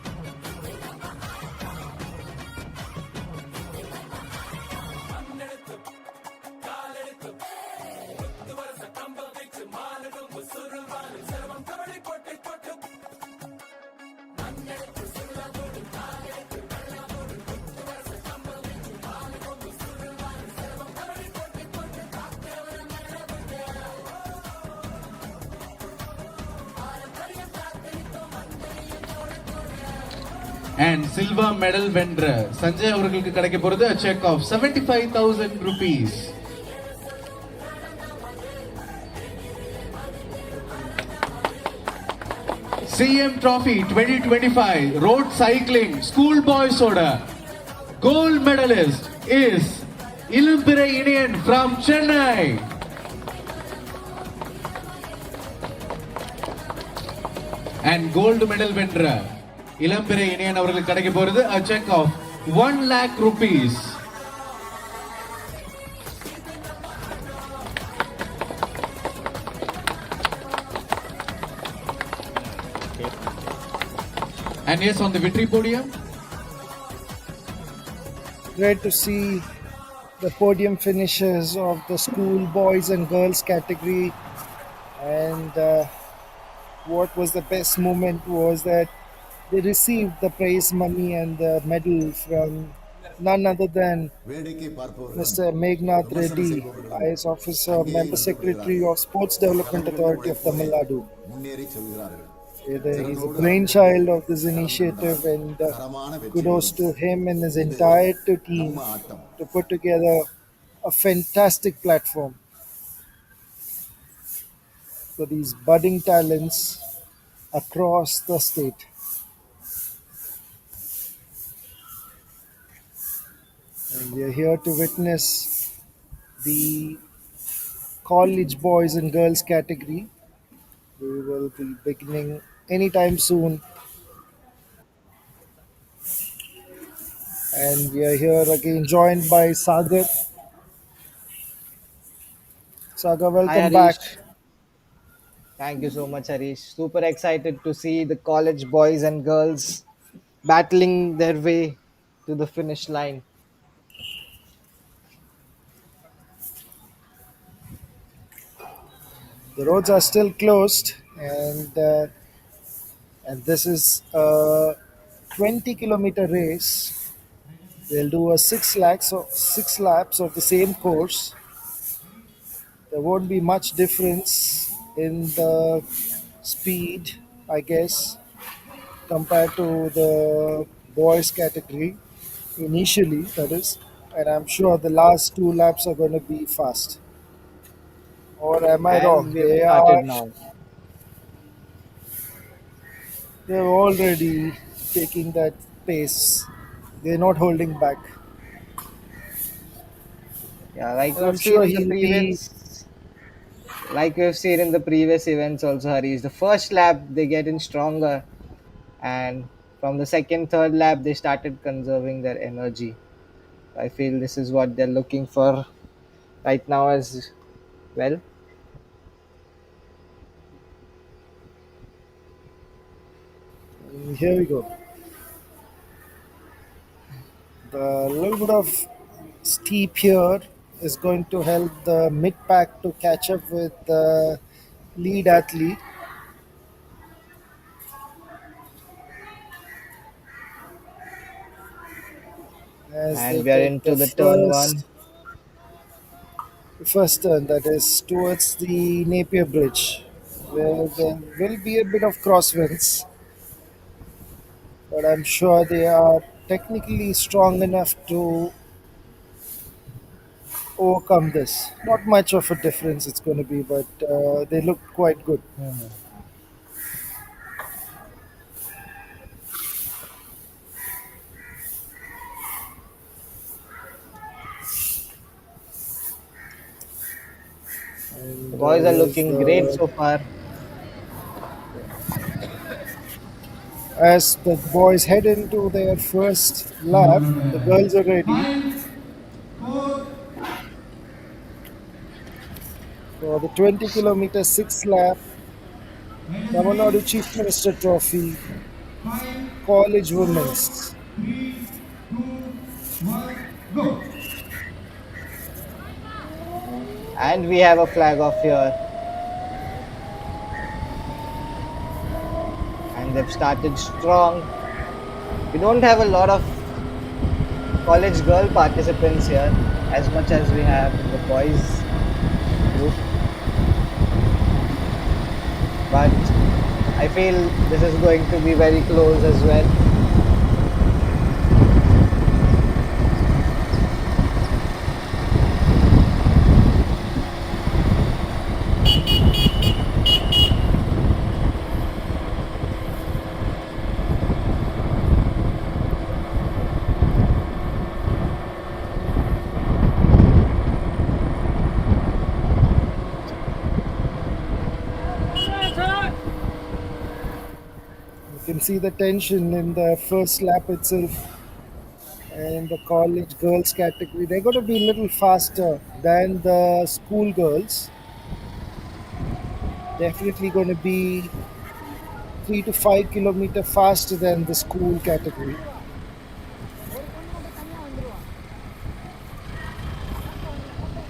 and silver medal வென்ற சஞ்சய் அவர்களுக்கு கிடைக்க போறது a check of 75,000 rupees. CM Trophy 2025 road cycling school boys order. Gold medalist is Ilumpirai Inian from Chennai. And gold medal வென்ற இளம்பிறை இணையன் அவர்களுக்கு கிடைக்க போறது a check of 1 lakh rupees. And yes, on the victory podium, Great to see the podium finishes of the school boys and girls category. And what was the best moment was that they received the prize money and the medal from none other than வேடிக்கை பார்ப்பவர்களும் Mr. Megnath விமர்சனம் Reddy, செய்பவர்களும் IS Officer, அங்கேயே Member நின்று Secretary விடுகிறார்கள். of Sports Development களம் கண்டு Authority of Tamil உழைப்போரே Nadu. முன்னேறி செல்கிறார்கள். He's a திறனோடு brainchild of this களம் initiative, கண்டால் and தரமான வெற்றி kudos வரும். to him and his entire team நம்ம ஆட்டம் to put together a fantastic platform for these budding talents across the state. And we are here to witness the college boys and girls category. We will be beginning anytime soon. And we are here again joined by Sagar. Sagar, Hi, welcome Harish. back. Thank you so much, Harish. Super excited to see the college boys and girls battling their way to the finish line. The roads are still closed, and this is a 20-kilometer race. They'll do a 6 laps of the same course. There won't be much difference in the speed, I guess, compared to the boys category initially, that is. And I'm sure the last 2 laps are going to be fast. Or am I wrong? And we have started now. They're already taking that pace. They're not holding back. Yeah, like I'm we've sure seen in the he'll be. previous, like we've seen in the previous events also, Harish. The first lap they get in stronger, and from the second, third lap they started conserving their energy. I feel this is what they're looking for right now as well. Here we go. The little bit of steep here is going to help the mid pack to catch up with the lead athlete. As they And we are take into the turn one. first turn, that is towards the Napier Bridge, where there will be a bit of crosswinds, but I'm sure they are technically strong enough to overcome this. Not much of a difference it's going to be, but they look quite good. The boys are There's looking great so far. As the boys head into their first lap, the girls are ready for the 20-kilometer 6 lap Tamil Nadu Chief Minister Trophy College Women's. And we have a flag off here. And they've started strong. We don't have a lot of college girl participants here as much as we have in the boys group. But I feel this is going to be very close as well. You can can see the tension in the first lap itself. And the college girls category, they're going to be a little faster than the school girls. Definitely going to be 3 to 5 kilometer faster than the school category.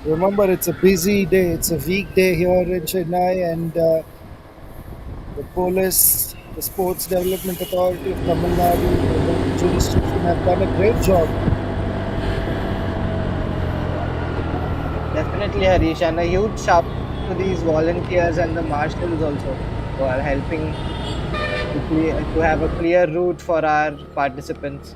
Remember, it's a busy day. It's a weekday here in Chennai, and the police, the Sports Development Authority of Tamil Nadu, the jurisdiction have done a great job. Definitely, Harish, and a huge shout to these volunteers and the marshals also who are helping to have a clear route for our participants.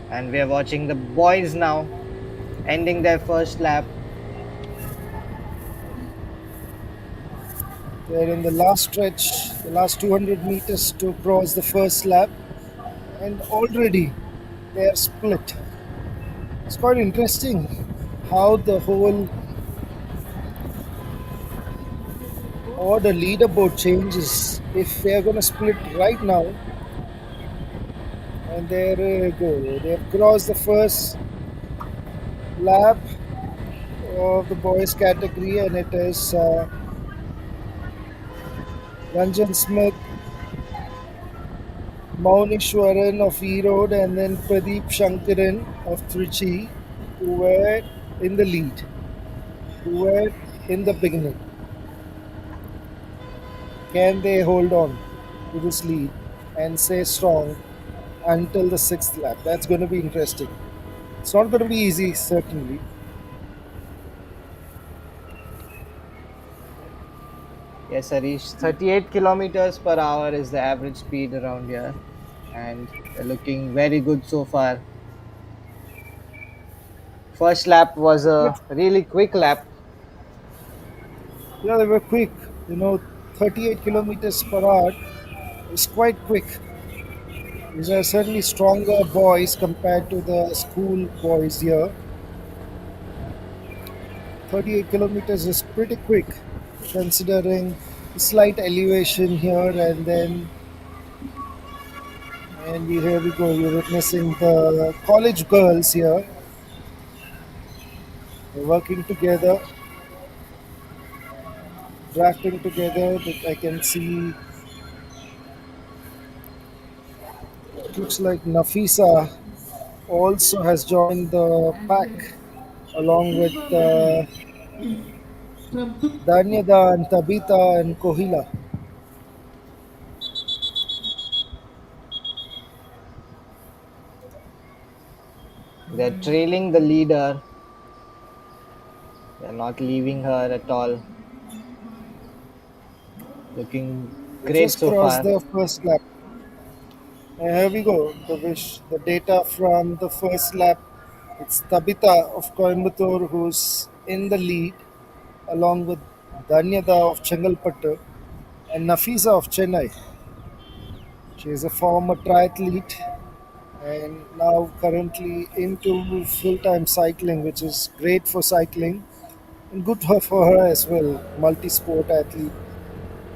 And we are watching the boys now ending their first lap. They're in the last stretch, the last 200 meters to cross the first lap, and already they are split. It's quite interesting how the whole order leaderboard changes if they are going to split right now. And there they go. They have crossed the first lap of the boys category, and it is Ranjan Smith, Maunishwaran of Erode, and then Pradeep Shankaran of Trichy, who were in the lead, who were in the beginning. Can they hold on to this lead and stay strong until the sixth lap? That's going to be interesting. It's not going to be easy, certainly. Yes, Harish, 38 kilometers per hour is the average speed around here, and they're looking very good so far. First lap was Yeah, a really quick lap. yeah, they were quick. 38 kilometers per hour is quite quick. These are certainly stronger boys compared to the school boys here. 38 kilometers is pretty quick considering the slight elevation here, and here we go. We're witnessing the college girls here. They're working together, drafting together. But I can see it looks like Nafisa also has joined the pack along with Danyada and Tabitha and Kohila. They're trailing the leader. They're not leaving her at all. Looking They great just so crossed far. the first lap. And here we go. The data from the first lap. It's Tabitha of Coimbatore who's in the lead, along with Danyada of Chengalpattu and Nafisa of Chennai. She is a former triathlete and now currently into full-time cycling, which is great for cycling and good for her as well. Multi-sport athlete,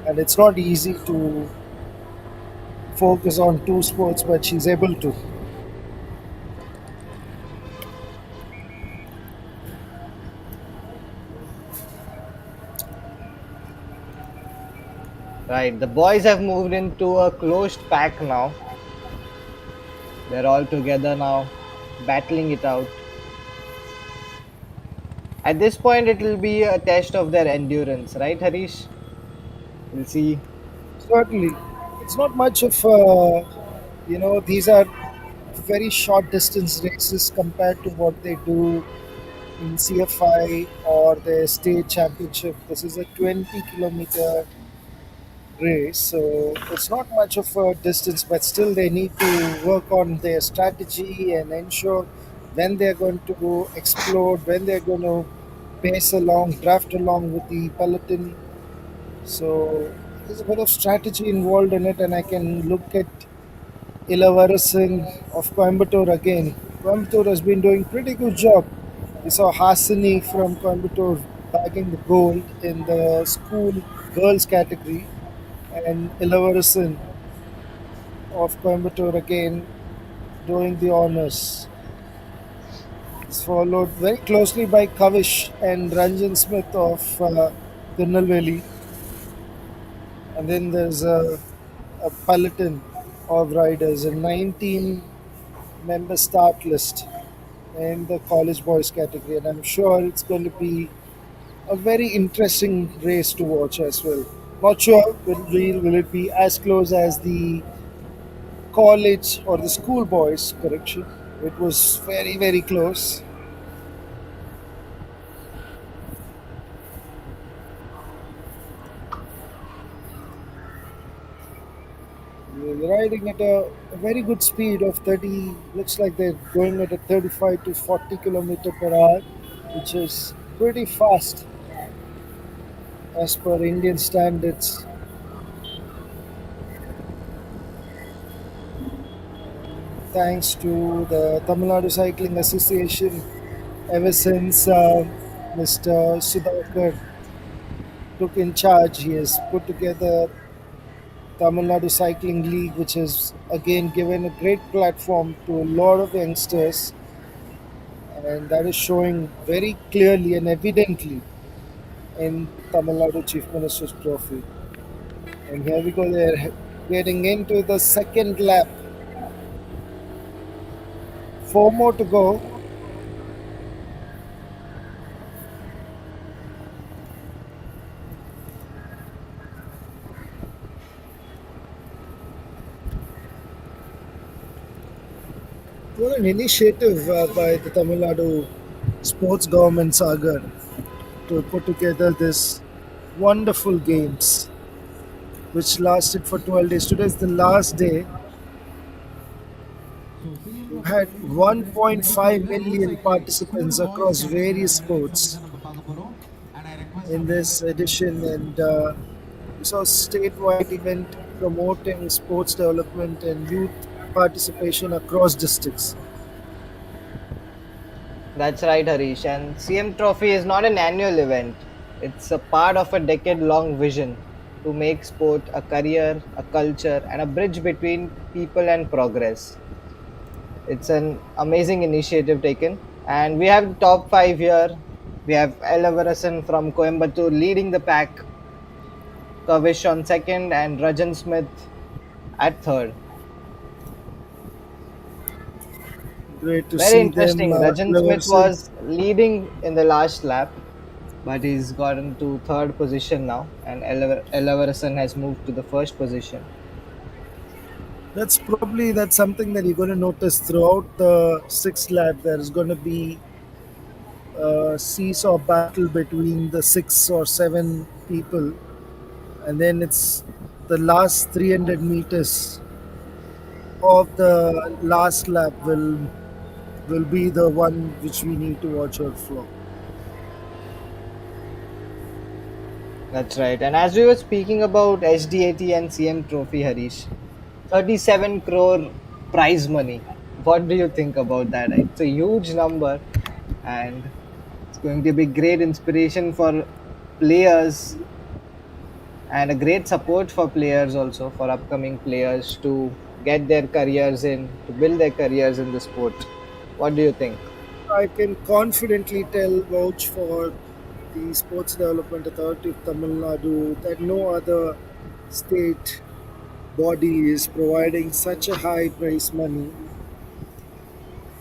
and it's not easy to focus on two sports, but she's able to. Right, the boys have moved into a closed pack now. They're all together now, battling it out. At this point, it will be a test of their endurance, right, Harish? We'll see. Certainly, it's not much of these are very short distance races compared to what they do in CFI or the state championship. This is a 20-kilometer race, so it's not much of a distance, but still they need to work on their strategy and ensure when they're going to explode, when they're going to pace along, draft along with the peloton. So there's a bit of strategy involved in it, and I can look at Ilavarasan of Coimbatore again. Coimbatore has been doing pretty good job We saw Hasani from Coimbatore bagging the gold in the school girls category, and Ilavarasan of Coimbatore again doing the honors. It's followed very closely by Kavish and Ranjan Smith of Tirunelveli. And then there's a peloton of riders, a 19 member start list in the college boys category. And I'm sure it's going to be a very interesting race to watch as well. Not sure will it be as close as the college or the school boys, correction. It was very, very close. They're riding at a very good speed of 30, looks like they're going at a 35 to 40 kilometer per hour, which is pretty fast as per Indian standards. Thanks to the Tamil Nadu Cycling Association, ever since Mr. Sudhakar took in charge, he has put together Tamil Nadu Cycling League, which has again given a great platform to a lot of youngsters, and that is showing very clearly and evidently in Tamil Nadu Chief Minister's Trophy. And here we go, they're getting into the second lap. Four more to go. What an initiative by the Tamil Nadu Sports Government Sagar to put together this wonderful games which lasted for 12 days. Today is the last day. We had 1.5 million participants across various sports in this edition, and we saw a statewide event promoting sports development and youth participation across districts. That's right, Harish. And CM Trophy is not an annual event, it's a part of a decade long vision to make sport a career, a culture, and a bridge between people and progress. It's an amazing initiative taken. And we have the top five here. We have Elavarasan from Coimbatore leading the pack, Kavish on second, and Rajan Smith at third. Great to Very see them. interesting. Rajan Smith Cleverson. was leading in the last lap, but he's gotten to third position now, and Elavarasan has moved to the first position. That's something that you're going to notice throughout the sixth lap. There's going to be a seesaw battle between the six or seven people, and then it's the last 300 meters of the last lap will be the one which we need to watch out for. That's right. And as we were speaking about SDAT and CM Trophy, Harish, 37 crore prize money. What do you think about that? It's a huge number, and it's going to be great inspiration for players and a great support for players also, for upcoming players to get their careers in, to build their careers in the sport. What do you think? I can confidently vouch for the Sports Development Authority of Tamil Nadu that no other state body is providing such a high prize money.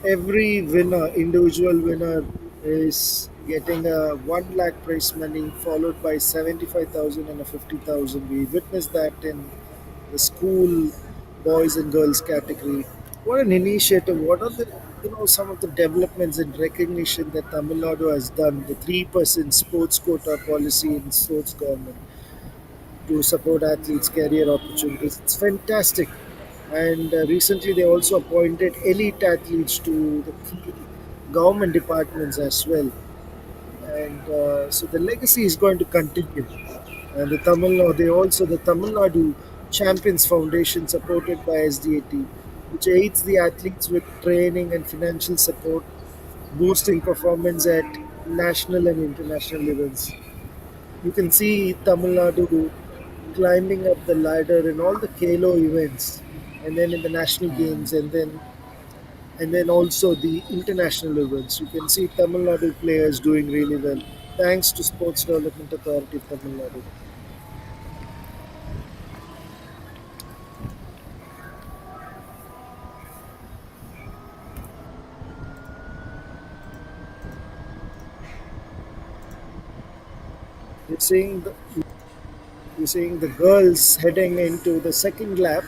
Every winner, individual winner, is getting a 1 lakh prize money followed by 75,000 and a 50,000. We witnessed that in the school boys and girls category. What an initiative! What are the some of the developments and recognition that Tamil Nadu has done? The 3% sports quota policy in sports government to support athletes' career opportunities. It's fantastic. And recently, they also appointed elite athletes to the key government departments as well. And so the legacy is going to continue. And the Tamil Nadu Champions Foundation, supported by SDAT, which aids the athletes with training and financial support boosting performance at national and international events. You can see Tamil Nadu climbing up the ladder in all the Kalo events, and then in the national games, and then also the international events. You can see Tamil Nadu players doing really well, thanks to Sports Development Authority of Tamil Nadu. You're seeing the, you're seeing the girls heading into the second lap,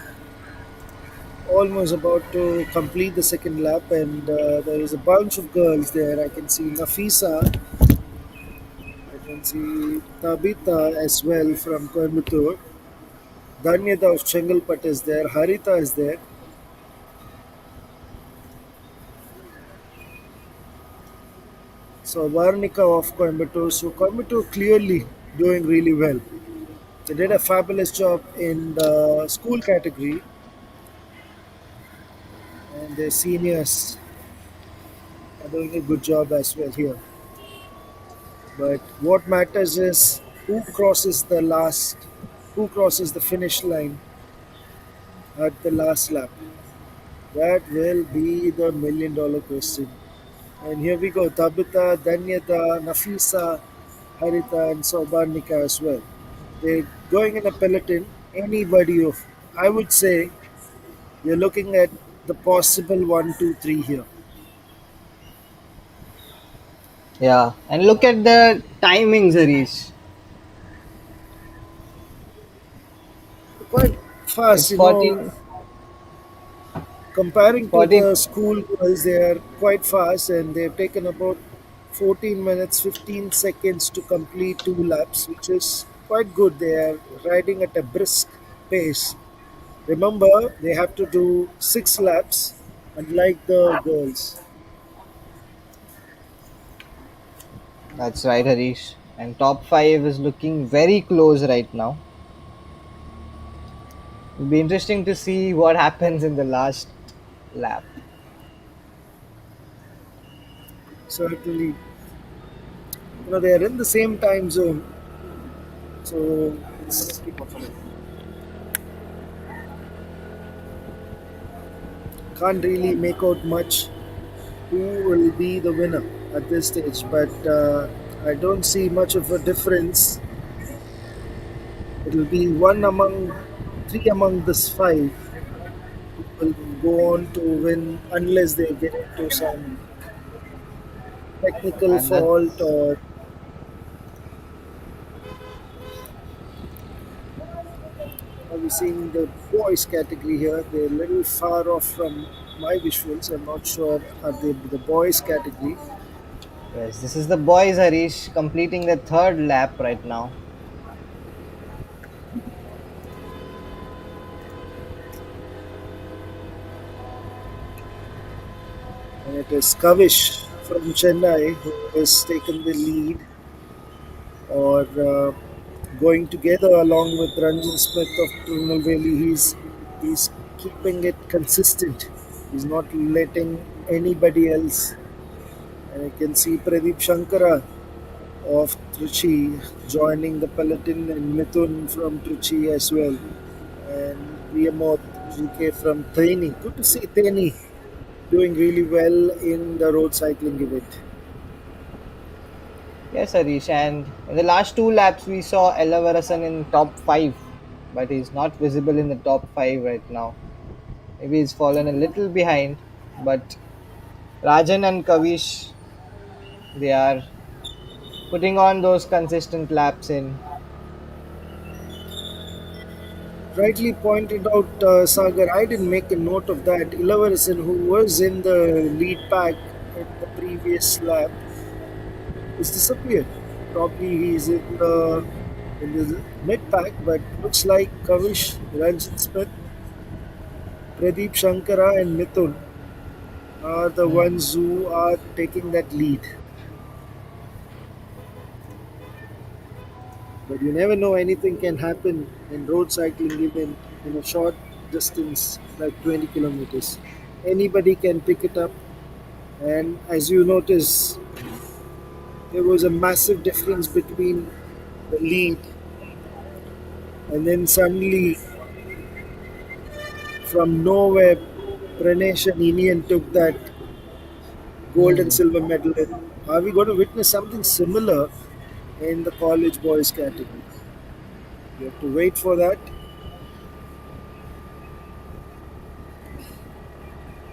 almost about to complete the second lap, and there is a bunch of girls there. I can see Nafisa, I can see Tabitha as well from Coimbatore. Danyata of Chengalpat is there. Harita is there. So Varnika of Coimbatore. So Coimbatore clearly doing really well. They did a fabulous job in the school category, and their seniors are doing a good job as well here. But what matters is who crosses the finish line at the last lap. That will be the $1 million question. And here we go, Tabitha, Danyata, Nafisa, Harita, and Saubarnika as well. They're going in a peloton. Anybody of, I would say, you're looking at the possible one, two, three here. Yeah, and look at the timings, Harish. Quite It's fast, 14, comparing to 40. the school girls. They are quite fast, and they've taken about 14 minutes, 15 seconds to complete two laps, which is quite good. They are riding at a brisk pace. Remember, they have to do 6 laps, unlike the girls. That's right, Harish. And top 5 is looking very close right now. It'll be interesting to see what happens in the last lap. Certainly, they are in the same time zone, so it's, can't really make out much who will be the winner at this stage. But I don't see much of a difference. It'll be one among three among this five will go on to win unless they get into some technical And that, fault, or are we seeing the boys category here? They're a little far off from my visuals. I'm not sure are they the boys category. yes, this is the boys, Harish, completing the third lap right now. And it is Kavish from Chennai who has taken the lead, or going together along with Ranjan Smith of Tirunelveli. He's keeping it consistent. He's not letting anybody else. And you can see Pradeep Shankara of Trichy joining the peloton, and Mithun from Trichy as well, and Priyamod GK from Theni. Good to see Theni doing really well in the road cycling event. Yes, Harish. And in the last two laps, we saw Elavarasan in top 5, but he's not visible in the top 5 right now. Maybe he's fallen a little behind, but Rajan and Kavish, they are putting on those consistent laps in. Rightly pointed out, Sagar. I didn't make a note of that. Ilavarasan, who was in the lead pack in the previous lap, is disappeared. Probably he's in the mid pack, but looks like Kavish, Ranjan Smith, Pradeep Shankara, and Mithun are the ones who are taking that lead. But you never know, anything can happen in road cycling event in a short distance like 20 kilometers. Anybody can pick it up And as you notice, there was a massive difference between the lead, and then suddenly, from nowhere, Pranesh and Inian took that gold and Hmm. silver medal. Are we going to witness something similar in the college boys category? We have to wait for that.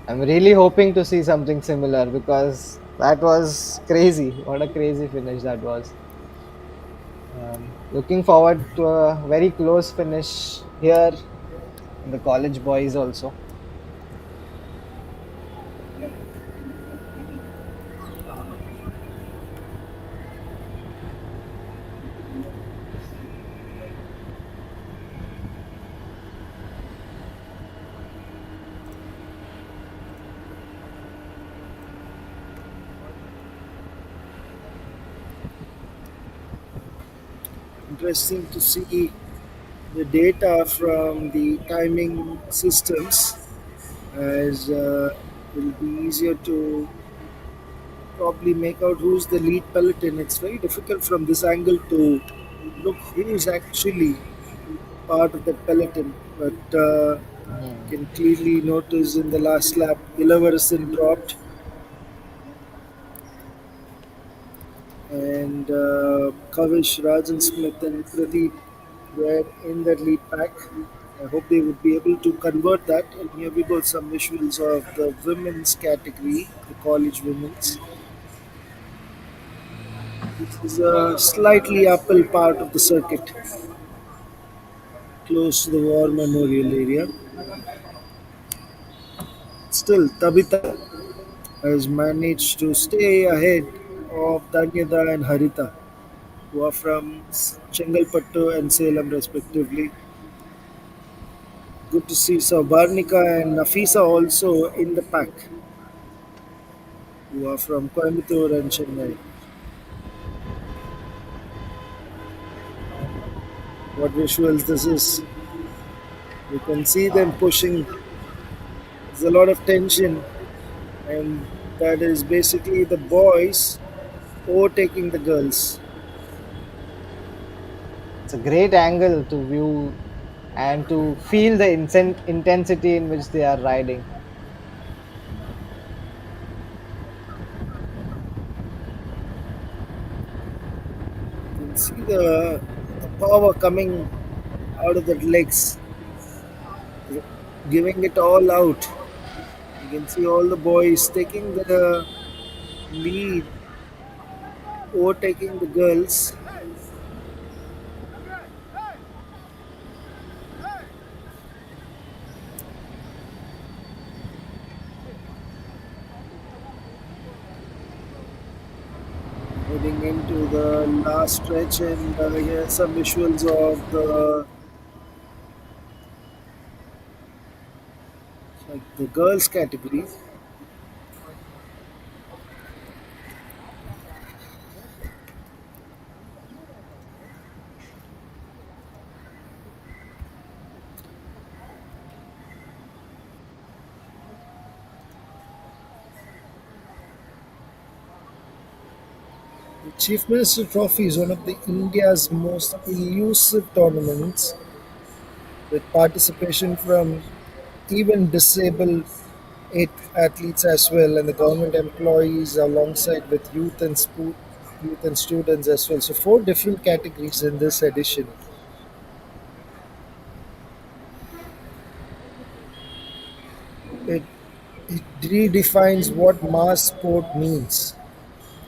I'm really hoping to see something similar because that was crazy. What a crazy finish that was. Looking forward to a very close finish here in the college boys also. Interesting to see the data from the timing systems, as it will be easier to probably make out who's the lead peloton. It's very difficult from this angle to look who's actually part of the peloton, but Hmm. can clearly notice in the last lap, Ilavarsan dropped, and Kavish, Rajan Smith, and Pradeep were in that lead pack. I hope they would be able to convert that. And here we go, some visuals of the women's category, the college women's. This is a slightly uphill part of the circuit, close to the War Memorial area. Still, Tabitha has managed to stay ahead of Danyada and Harita, who are from Chengalpattu and Salem respectively. Good to see Sabarnika and Nafisa also in the pack, who are from Coimbatore and Chennai. What visuals this is! You can see them pushing. There's a lot of tension, and that is basically the boys overtaking the girls. It's a great angle to view and to feel the intensity in which they are riding. You can see the power coming out of the legs, giving it all out. You can see all the boys taking the lead, overtaking the girls. Heading into the last stretch, and here are some visuals of the girls category. The Chief Minister Trophy is one of the India's most elusive tournaments, with participation from even disabled eight athletes as well, and the government employees alongside with youth and students as well. So four different categories in this edition. It it redefines what mass sport means,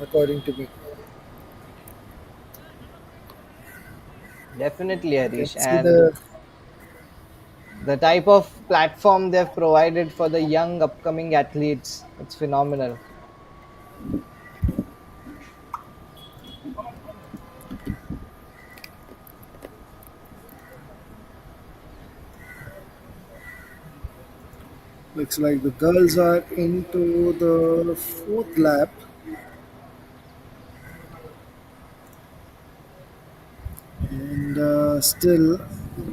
according to me. Definitely, You can Harish. see And the the type of platform they've provided for the young upcoming athletes, it's phenomenal. looks like the girls are into the fourth lap, and still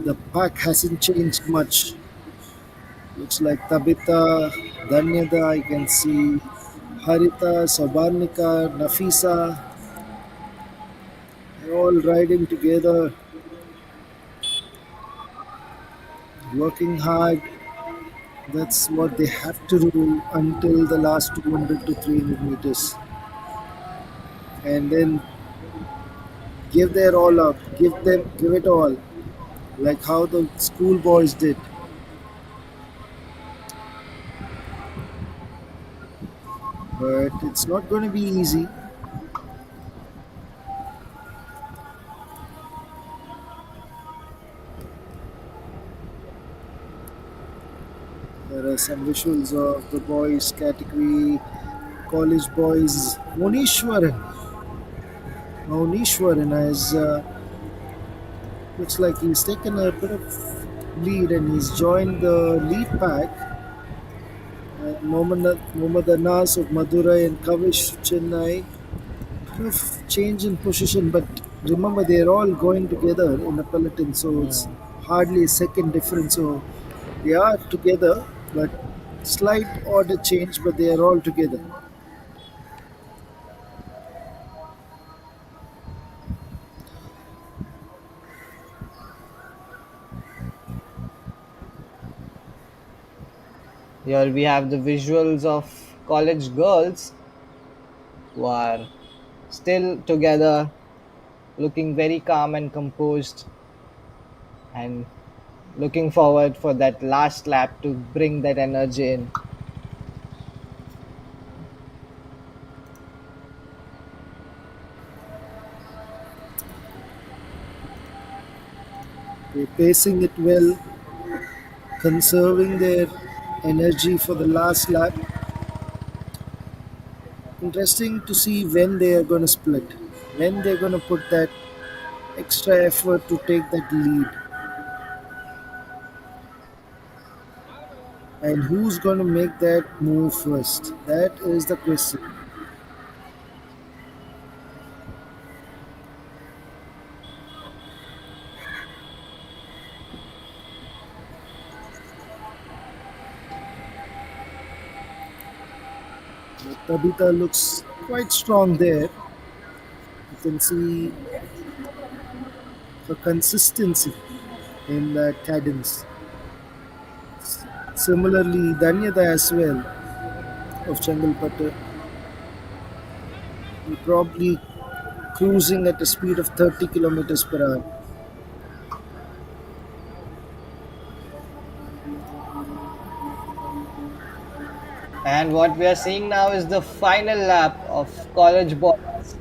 the pack hasn't changed much. Looks like Tabitha, Danyada, I can see Harita, Sabarnika, Nafisa, they're all riding together, working hard. That's what they have to do until the last 200 to 300 meters. And then give their all out, give it all, like how the schoolboys did. But it's not going to be easy. There are some visuals of the boys category, college boys. Monishwaran has looks like he's taken a bit of lead and he's joined the lead pack. Mohammad Anas of Madurai and Kavish Chennai. Bit of change in position, but remember they're all going together in a peloton, so it's hardly a second difference. So they are together, but slight order change, but they are all together. Here we have the visuals of college girls who are still together, looking very calm and composed, and looking forward for that last lap to bring that energy in. They're pacing it well, conserving their energy for the last lap. Interesting to see when they are going to split, when they're going to put that extra effort to take that lead, and who's going to make that move first. That is the question. But Tabitha looks quite strong there. You can see the consistency in that cadence. Similarly, Danyada as well of Changalpattu, probably cruising at a speed of 30 kilometers per hour. And what we are seeing now is the final lap of college boys,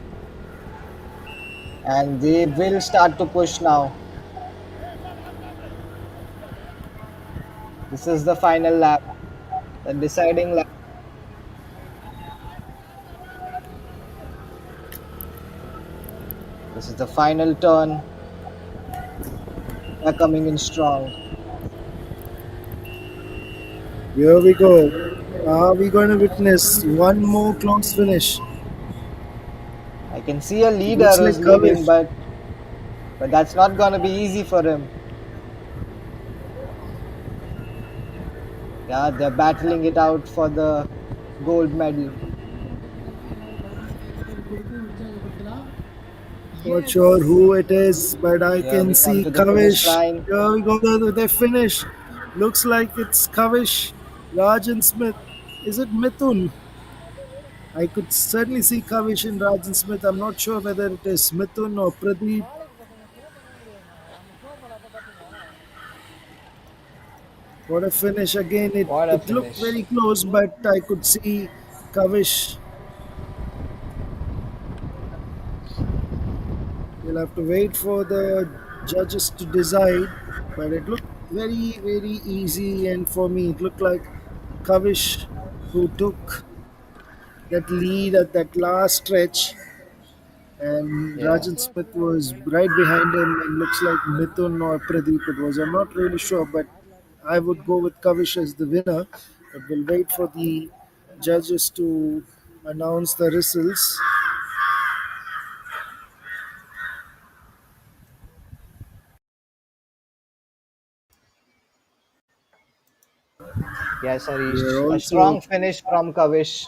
and they will start to push now. This is the final lap, the deciding lap. This is the final turn. They're coming in strong. Here we go. Are we going to witness one more close finish? I can see a It leader looks like who's leading, Kavish. but that's not going to be easy for him. Yeah, they're battling it out for the gold medal. Not sure who it is, but I Here can we come see to the finish Kavish. line. Here we go to the finish. Looks like it's Kavish, Rajan Smith. Is it Mithun? I could certainly see Kavish and Rajan Smith. I'm not sure whether it is Mithun or Pradeep. What a finish again. It, What a it looked finish. very close, but I could see Kavish. We'll have to wait for the judges to decide, but it looked very, very easy. And for me, it looked like Kavish who took that lead at that last stretch, and Yeah. Rajan Smith was right behind him, and looks like Mithun or Pradeep it was. I'm not really sure, but I would go with Kavish as the winner. But we'll wait for the judges to announce the results. Yes, We are Harish. A also strong finish from Kavish.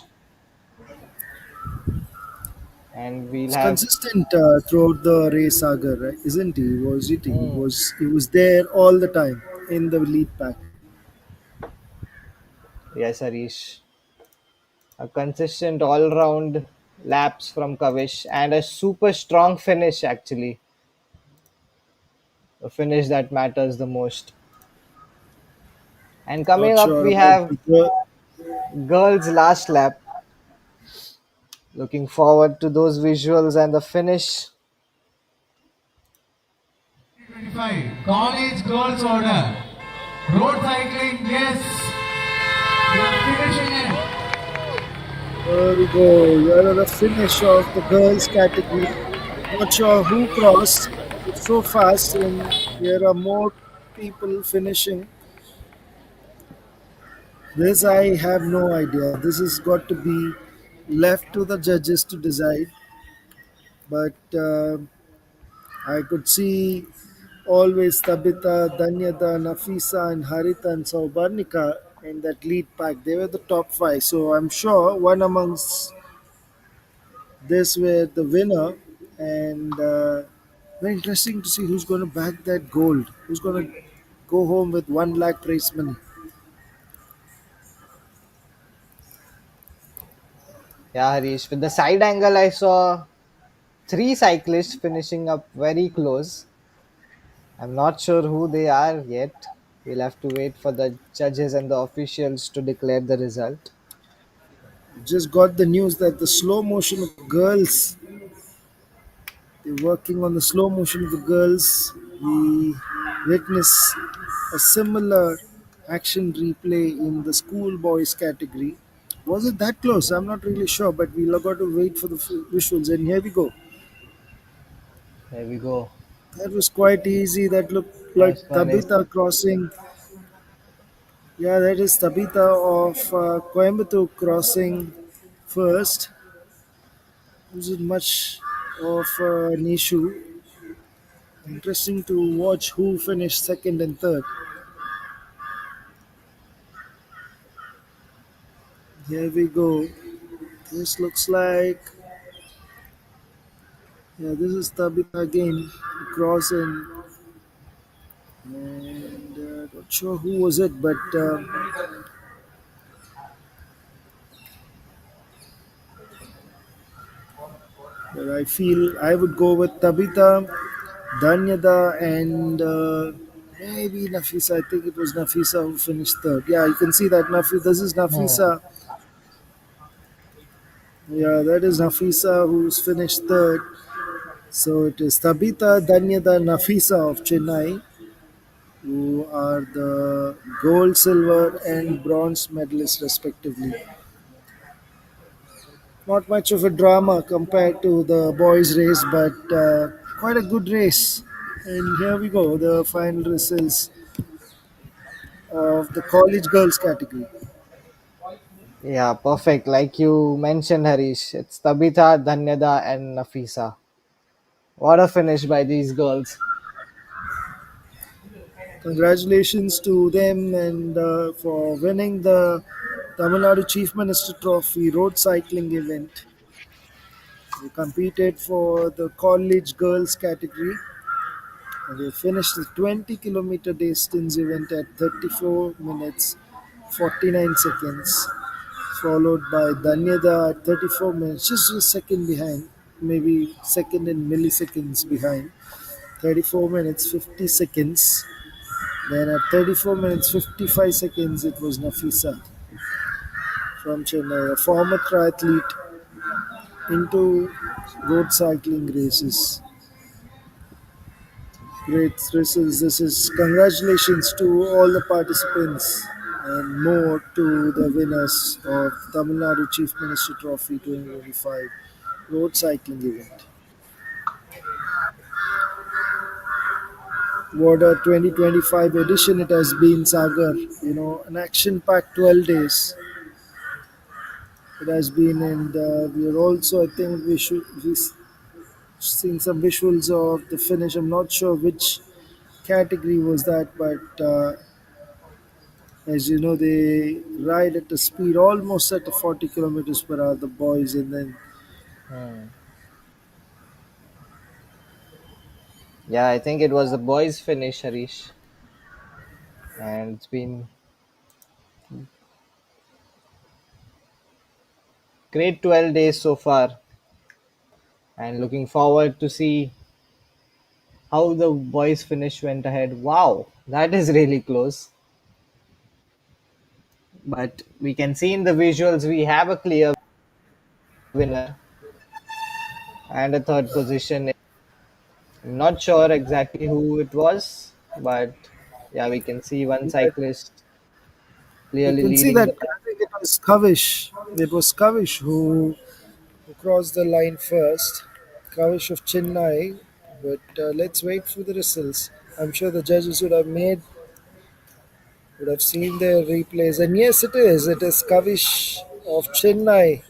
and we'll He's have. consistent throughout the race, Sagar, right? Isn't he? Was it? He Hmm. was. He was there all the time in the lead pack. Yes, Harish. A consistent all-round laps from Kavish and a super strong finish actually. A finish that matters the most. And coming Not up sure we about have the girl. girls last lap. Looking forward to those visuals and the finish. 25 college girls order. Road cycling, yes. We are finishing it. There we go. Here are the finish of the girls category. Not sure who crossed. It's so fast, and there are more people finishing. This I have no idea. This has got to be left to the judges to decide. But I could see always Tabitha, Danyada, Nafisa, and Harita and Saubarnika in that lead pack. They were the top five. So I'm sure one amongst this were the winner. And very interesting to see who's going to back that gold. Who's going to go home with 1 lakh prize money. Yeah, Harish. With the side angle, I saw three cyclists finishing up very close. I'm not sure who they are yet. We'll have to wait for the judges and the officials to declare the result. Just got the news that the slow motion of girls, they're working on the slow motion of the girls. We witness a similar action replay in the schoolboys category. Was it that close? I'm not really sure, but we'll got to wait for the visuals. And here we go. There we go. That was quite easy. That looked First like one is Tabitha crossing. Yeah, that is Tabitha of Coimbatore crossing first. Wasn't much of an issue. Interesting to watch who finished second and third. Here we go. This looks like, yeah, this is Tabitha again crossing, and not sure who was it, but I feel I would go with Tabitha, Danyada, and maybe Nafisa. I think it was Nafisa who finished third. Yeah, you can see that Nafisa. This is hmm. Nafisa. Yeah, that is Nafisa who's finished third. So it is Tabitha, Danyada, Nafisa of Chennai, who are the gold, silver, and bronze medalists respectively. Not much of a drama compared to the boys' race, but quite a good race. And here we go, the final results of the college girls category. Yeah, perfect. Like you mentioned, Harish, it's Tabitha, Dhanyada, and Nafisa. What a finish by these girls. Congratulations to them and for winning the Tamil Nadu Chief Minister Trophy road cycling event. They competed for the college girls category. And they finished the 20-kilometer distance event at 34 minutes 49 seconds, followed by Danyada at 34 minutes, just a second behind, maybe second in milliseconds behind. 34 minutes 50 seconds. Then at 34 minutes 55 seconds, it was Nafisa from Chennai, a former triathlete into road cycling races. Great results. This is congratulations to all the participants and more to the winners of Tamil Nadu Chief Minister Trophy 2025 road cycling event. What a 2025 edition it has been, Sagar. You know, an action-packed 12 days it has been, and we are also, I think, seen some visuals of the finish. I'm not sure which category was that, but as you know, they ride at a speed almost at 40 kilometers per hour, the boys, and then Hmm. Yeah, I think it was the boys' finish, Harish, and it's been great 12 days so far, and looking forward to see how the boys' finish went ahead. Wow, that is really close. But we can see in the visuals we have a clear winner and a third position. I'm not sure exactly who it was, but yeah, we can see one cyclist You clearly can see leading that the I pack. think it was Kavish. It was Kavish who crossed the line first. Kavish of Chennai. But let's wait for the results. I'm sure the judges would have seen their replays. And yes, it is. It is Kavish of Chennai.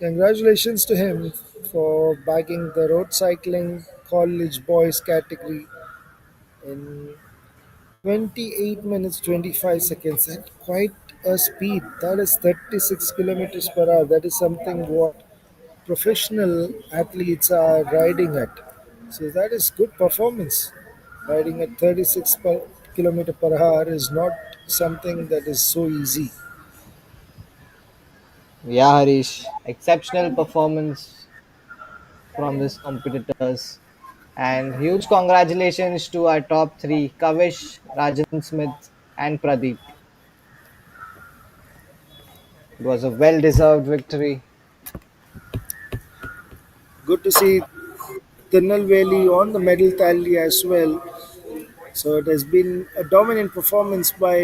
Congratulations to him for bagging the road cycling college boys category in 28 minutes 25 seconds. That's quite a speed. That is 36 kilometers per hour. That is something what professional athletes are riding at. So that is good performance. Riding at 36 kilometer per hour is not something that is so easy. Yeah, Harish, exceptional performance from these competitors. And huge congratulations to our top three, Kavish, Rajan Smith, and Pradeep. It was a well deserved victory. Good to see Tirunelveli on the medal tally as well. So it has been a dominant performance by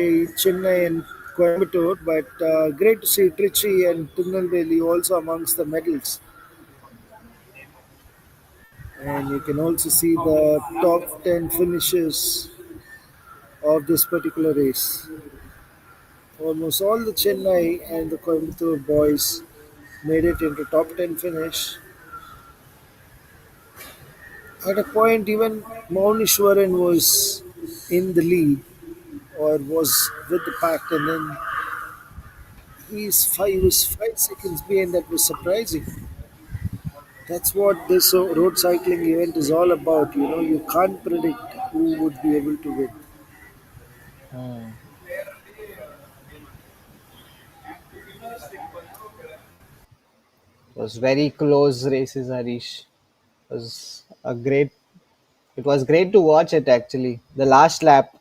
Chennai and Coimbatore, but great to see Trichy and Tirunelveli also amongst the medals. And you can also see the top 10 finishes of this particular race. Almost all the Chennai and the Coimbatore boys made it into top 10 finish. At a point, even Maunishwaran was in the lead or was with the pack, and then he was 5 seconds behind. That was surprising. That's what this road cycling event is all about. You know, you can't predict who would be able to win. Hmm. It was very close races, Harish. It was a great. It was great to watch it actually. The last lap,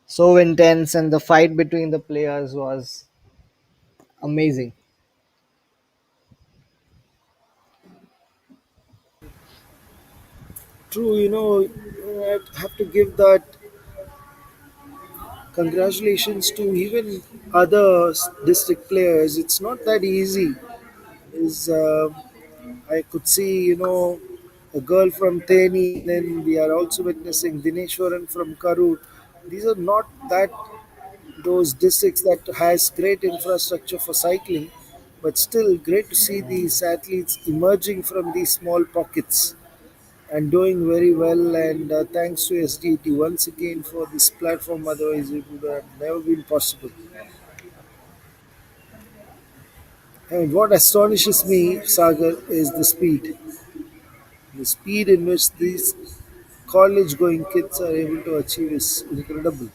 so intense, and the fight between the players was amazing. True, I have to give that congratulations to even other district players. It's not that easy. Is I could see, a girl from Teni, then we are also witnessing Dineshwaran from Karur. These are not that those districts that has great infrastructure for cycling, but still great to see these athletes emerging from these small pockets and doing very well. And thanks to SDT once again for this platform. Otherwise, it would have never been possible. And what astonishes me, Sagar, is the speed. The speed in which these college going kids are able to achieve is incredible.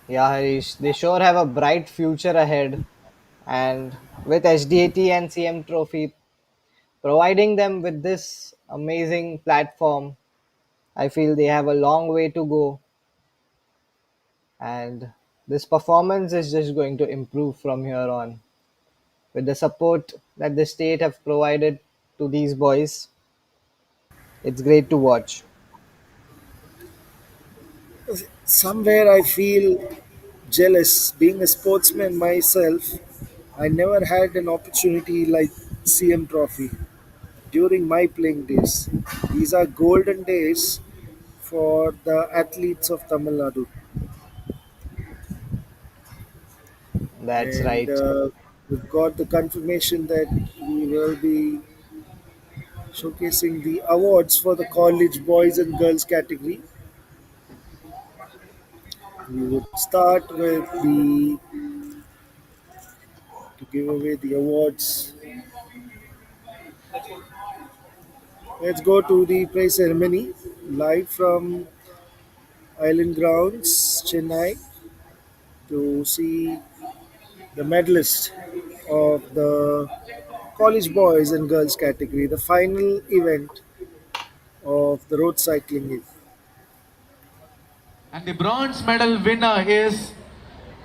Yeah, Harish, they sure have a bright future ahead. And with HDAT and CM Trophy providing them with this amazing platform, I feel they have a long way to go. And this performance is just going to improve from here on. With the support that the state have provided to these boys, it's great to watch. Somewhere I feel jealous. Being a sportsman myself, I never had an opportunity like CM Trophy during my playing days. These are golden days for the athletes of Tamil Nadu. That's And right. we've got the confirmation that we will be showcasing the awards for the college boys and girls category. We would start with the to give away the awards. Let's go to the prize ceremony live from Island Grounds, Chennai, to see the medalist of the college boys and girls category, the final event of the road cycling event. And the bronze medal winner is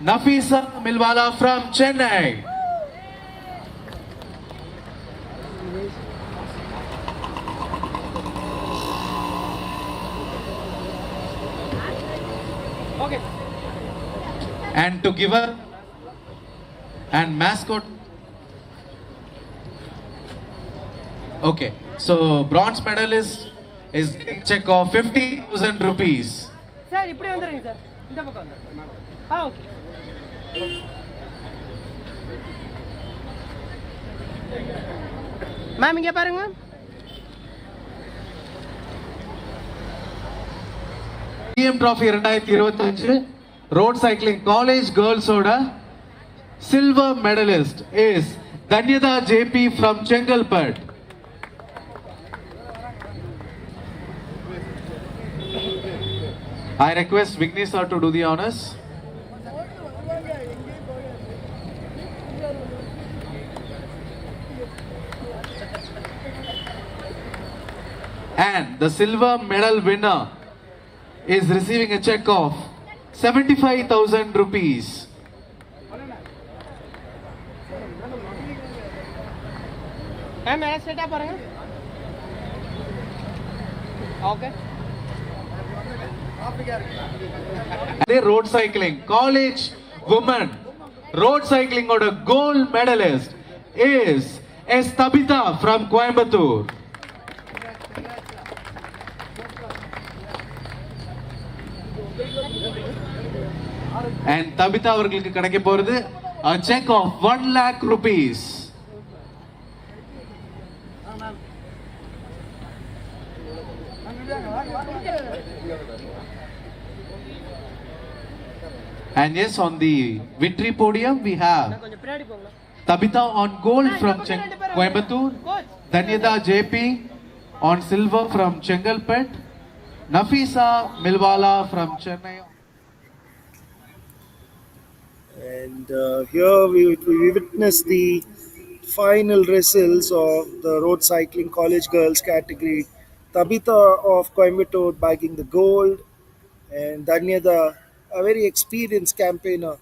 Nafisa Milwala from Chennai. Okay. And to give her and mascot. Okay, so bronze medalist is getting check of 50,000 rupees. Sir இப்படி வந்துடுங்க sir இந்த பக்கம் வந்து okay ma'am இங்கே பாருங்க Podium Trophy 2025 Road Cycling College Girls Oda Silver Medalist is Danyada JP from Chengalpet. I request Vignesh sir to do the honors. And the silver medal winner is receiving a check of 75,000 rupees. Ma'am மேலே ஸ்ட்ரைட்டாக பாருங்க okay Road cycling college woman road cycling oda gold medalist is S. Tabitha from Coimbatore. And Tabitha அவர்களுக்கு கிடைக்க போறது a check of 1 lakh rupees. And yes, on the victory podium we have கொஞ்சம் பின்னாடி போங்க Tabitha on gold from Coimbatore, Danyada JP on silver from Chengalpet, Nafisa Milwala from Chennai. And here we witness the final results of the road cycling college girls category. Tabitha of Coimbatore bagging the gold, and Danyada, a very experienced campaigner,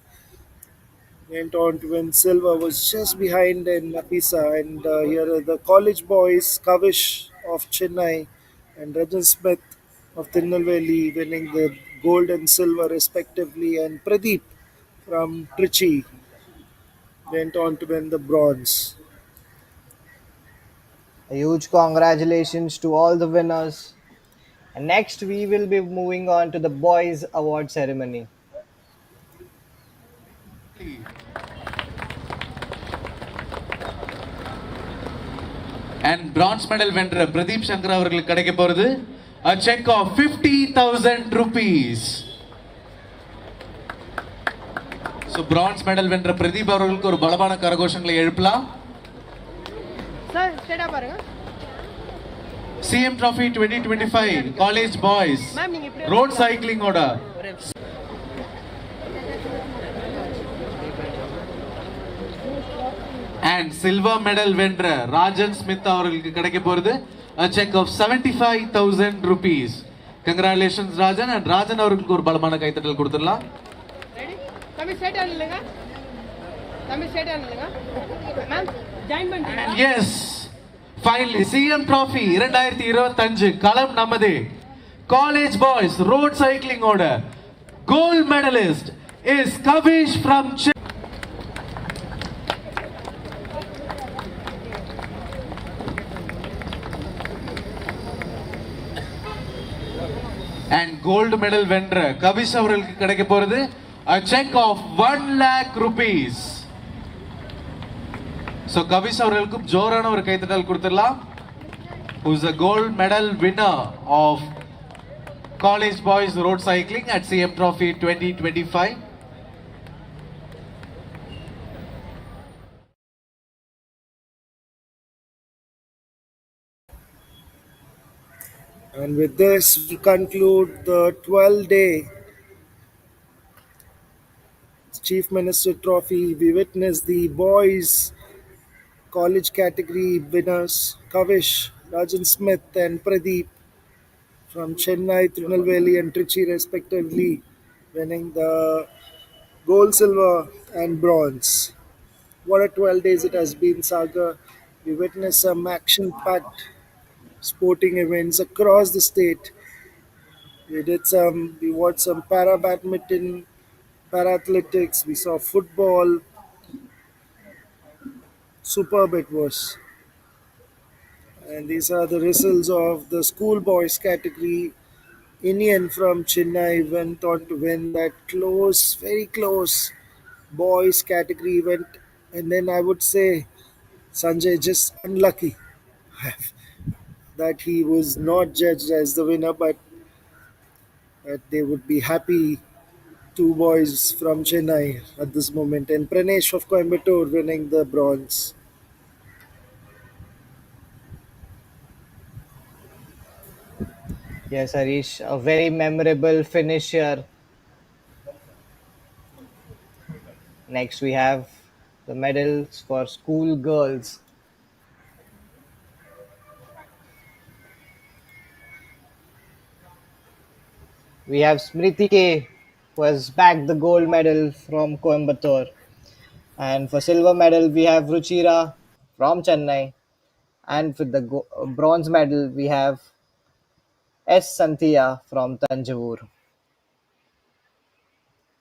went on to win silver, was just behind in Nafisa. And here are the college boys, Kavish of Chennai and Rajan Smith of Tirunelveli winning the gold and silver respectively, and Pradeep from Trichy went on to win the bronze. A huge congratulations to all the winners. And next, we will be moving on to the boys' award ceremony. And bronze medal winner Pradeep Shankar அவர்களுக்கு கிடைக்க போறது a check of 50,000 rupees. So bronze medal winner Pradeep அவர்களுக்கு ஒரு பலமான கரகோஷங்களை எழுப்பலாம். Sir ஸ்ட்ரைட்டாக பாருங்க CM Trophy 2025 College Boys ma'am நீங்க இப்படி Road Cycling order. And silver medal winner Rajan Smith அவர்களுக்கு கிடைக்க போறது a check of 75,000 rupees. Congratulations Rajan, and Rajan அவர்களுக்கு ஒரு பலமான கைத்தட்டல் கொடுத்துடலாம். ரெடி தம்பி ஸ்ட்ரைட்டாக நில்லுங்க தம்பி ஸ்ட்ரைட்டாக நில்லுங்க மேம் ஜாயின் பண்ணிட்டீங்களா And yes, finally CM Trophy 2025 களம் நமது College Boys Road Cycling order gold medalist is Kavish from and gold medal winner Kavish அவர்களுக்கு கிடைக்க போறது a check of 1 lakh rupees. So Kavish அவர்களுக்கு ஜோரான ஒரு கைத்தட்டல் கொடுத்துடலாம். Who is a gold medal winner of College Boys Road Cycling at CM Trophy 2025. And with this, we conclude the 12-day Chief Minister Trophy. We witnessed the boys college category winners Kavish, Rajan Smith, and Pradeep from Chennai, Tirunelveli, and Trichy, respectively, winning the gold, silver, and bronze. What a 12 days it has been, Saga. We witnessed some action packed sporting events across the state. We watched some para badminton, para athletics, we saw football. Superb it was. And these are the results of the schoolboys category. Indian from Chennai went on to win that close, very close boys category event. And then I would say Sanjay just unlucky that he was not judged as the winner, but that they would be happy. Two boys from Chennai at this moment, and Pranesh of Coimbatore winning the bronze. Yes, Harish, a very memorable finish here. Next, we have the medals for school girls. We have Smriti K, who has bagged the gold medal from Coimbatore. And for silver medal, we have Ruchira from Chennai. And for the bronze medal, we have S. Santhia from Tanjavur.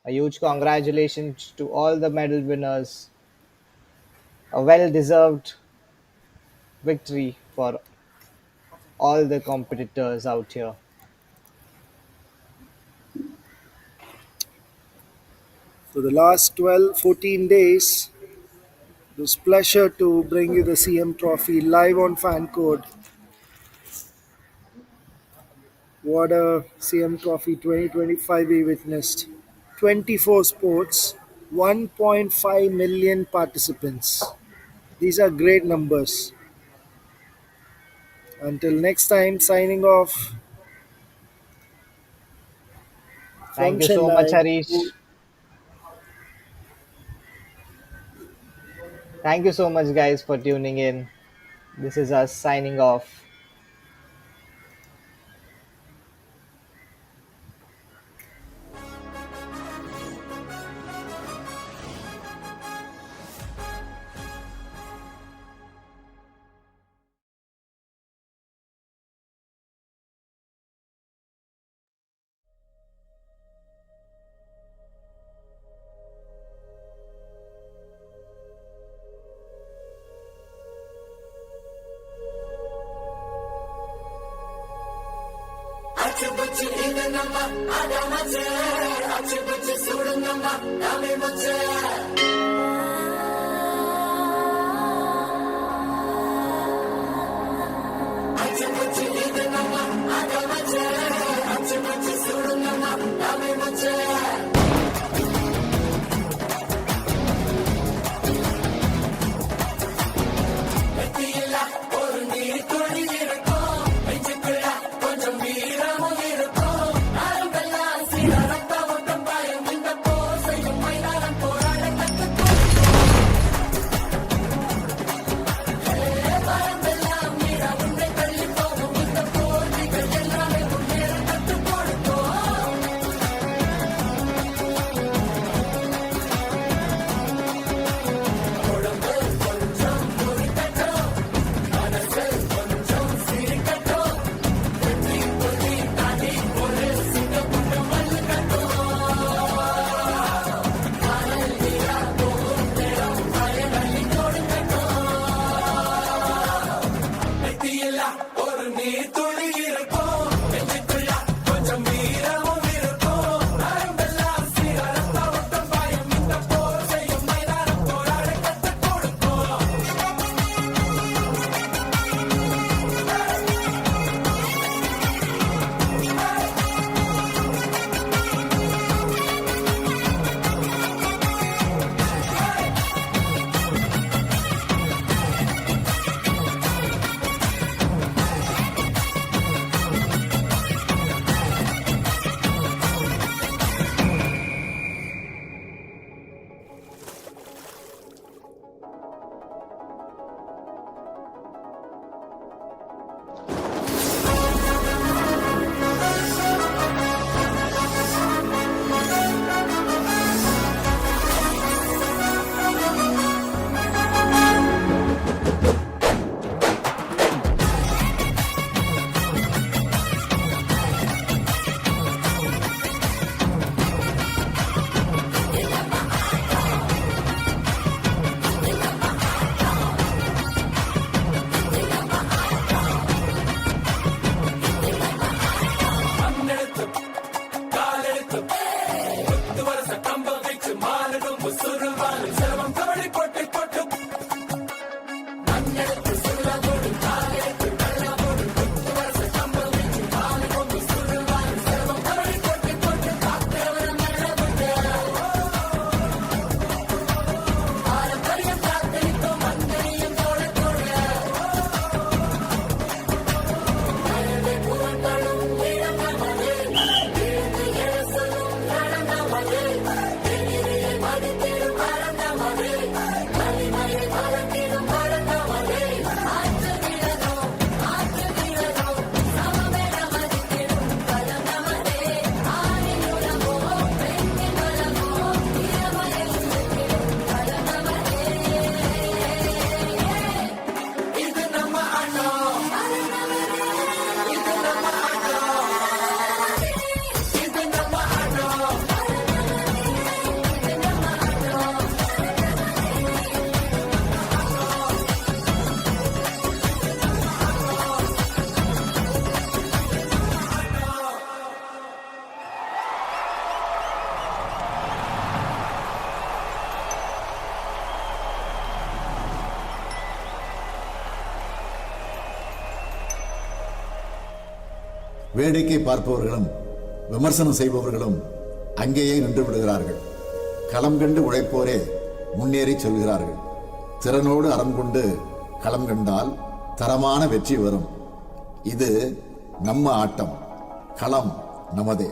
A huge congratulations to all the medal winners. A well deserved victory for all the competitors out here. For the last 12, 14 days, it was pleasure to bring you the CM Trophy live on Fan Code. What a CM Trophy 2025 we witnessed. 24 sports, 1.5 million participants. These are great numbers. Until next time, signing off from Thank you so much, Chennai. Harish. Thank you so much, guys, for tuning in. This is us signing off. அச்சுபுச்சு இது நம்ம அடமச்ச அச்சுபுச்சு சுடுங்கம்மா தமிழ் முச்ச அச்சுபுச்சு இது நம்ம அடமச்ச அச்சுபுச்சு சுடுங்கம்மா தமிழ் முச்ச வேடிக்கை பார்ப்பவர்களும் விமர்சனம் செய்பவர்களும் அங்கேயே நின்று விடுகிறார்கள். களம் கண்டு உழைப்போரே முன்னேறி செல்கிறார்கள். திறனோடு அறம் கொண்டு களம் கண்டால் தரமான வெற்றி வரும். இது நம்ம ஆட்டம். களம் நமதே.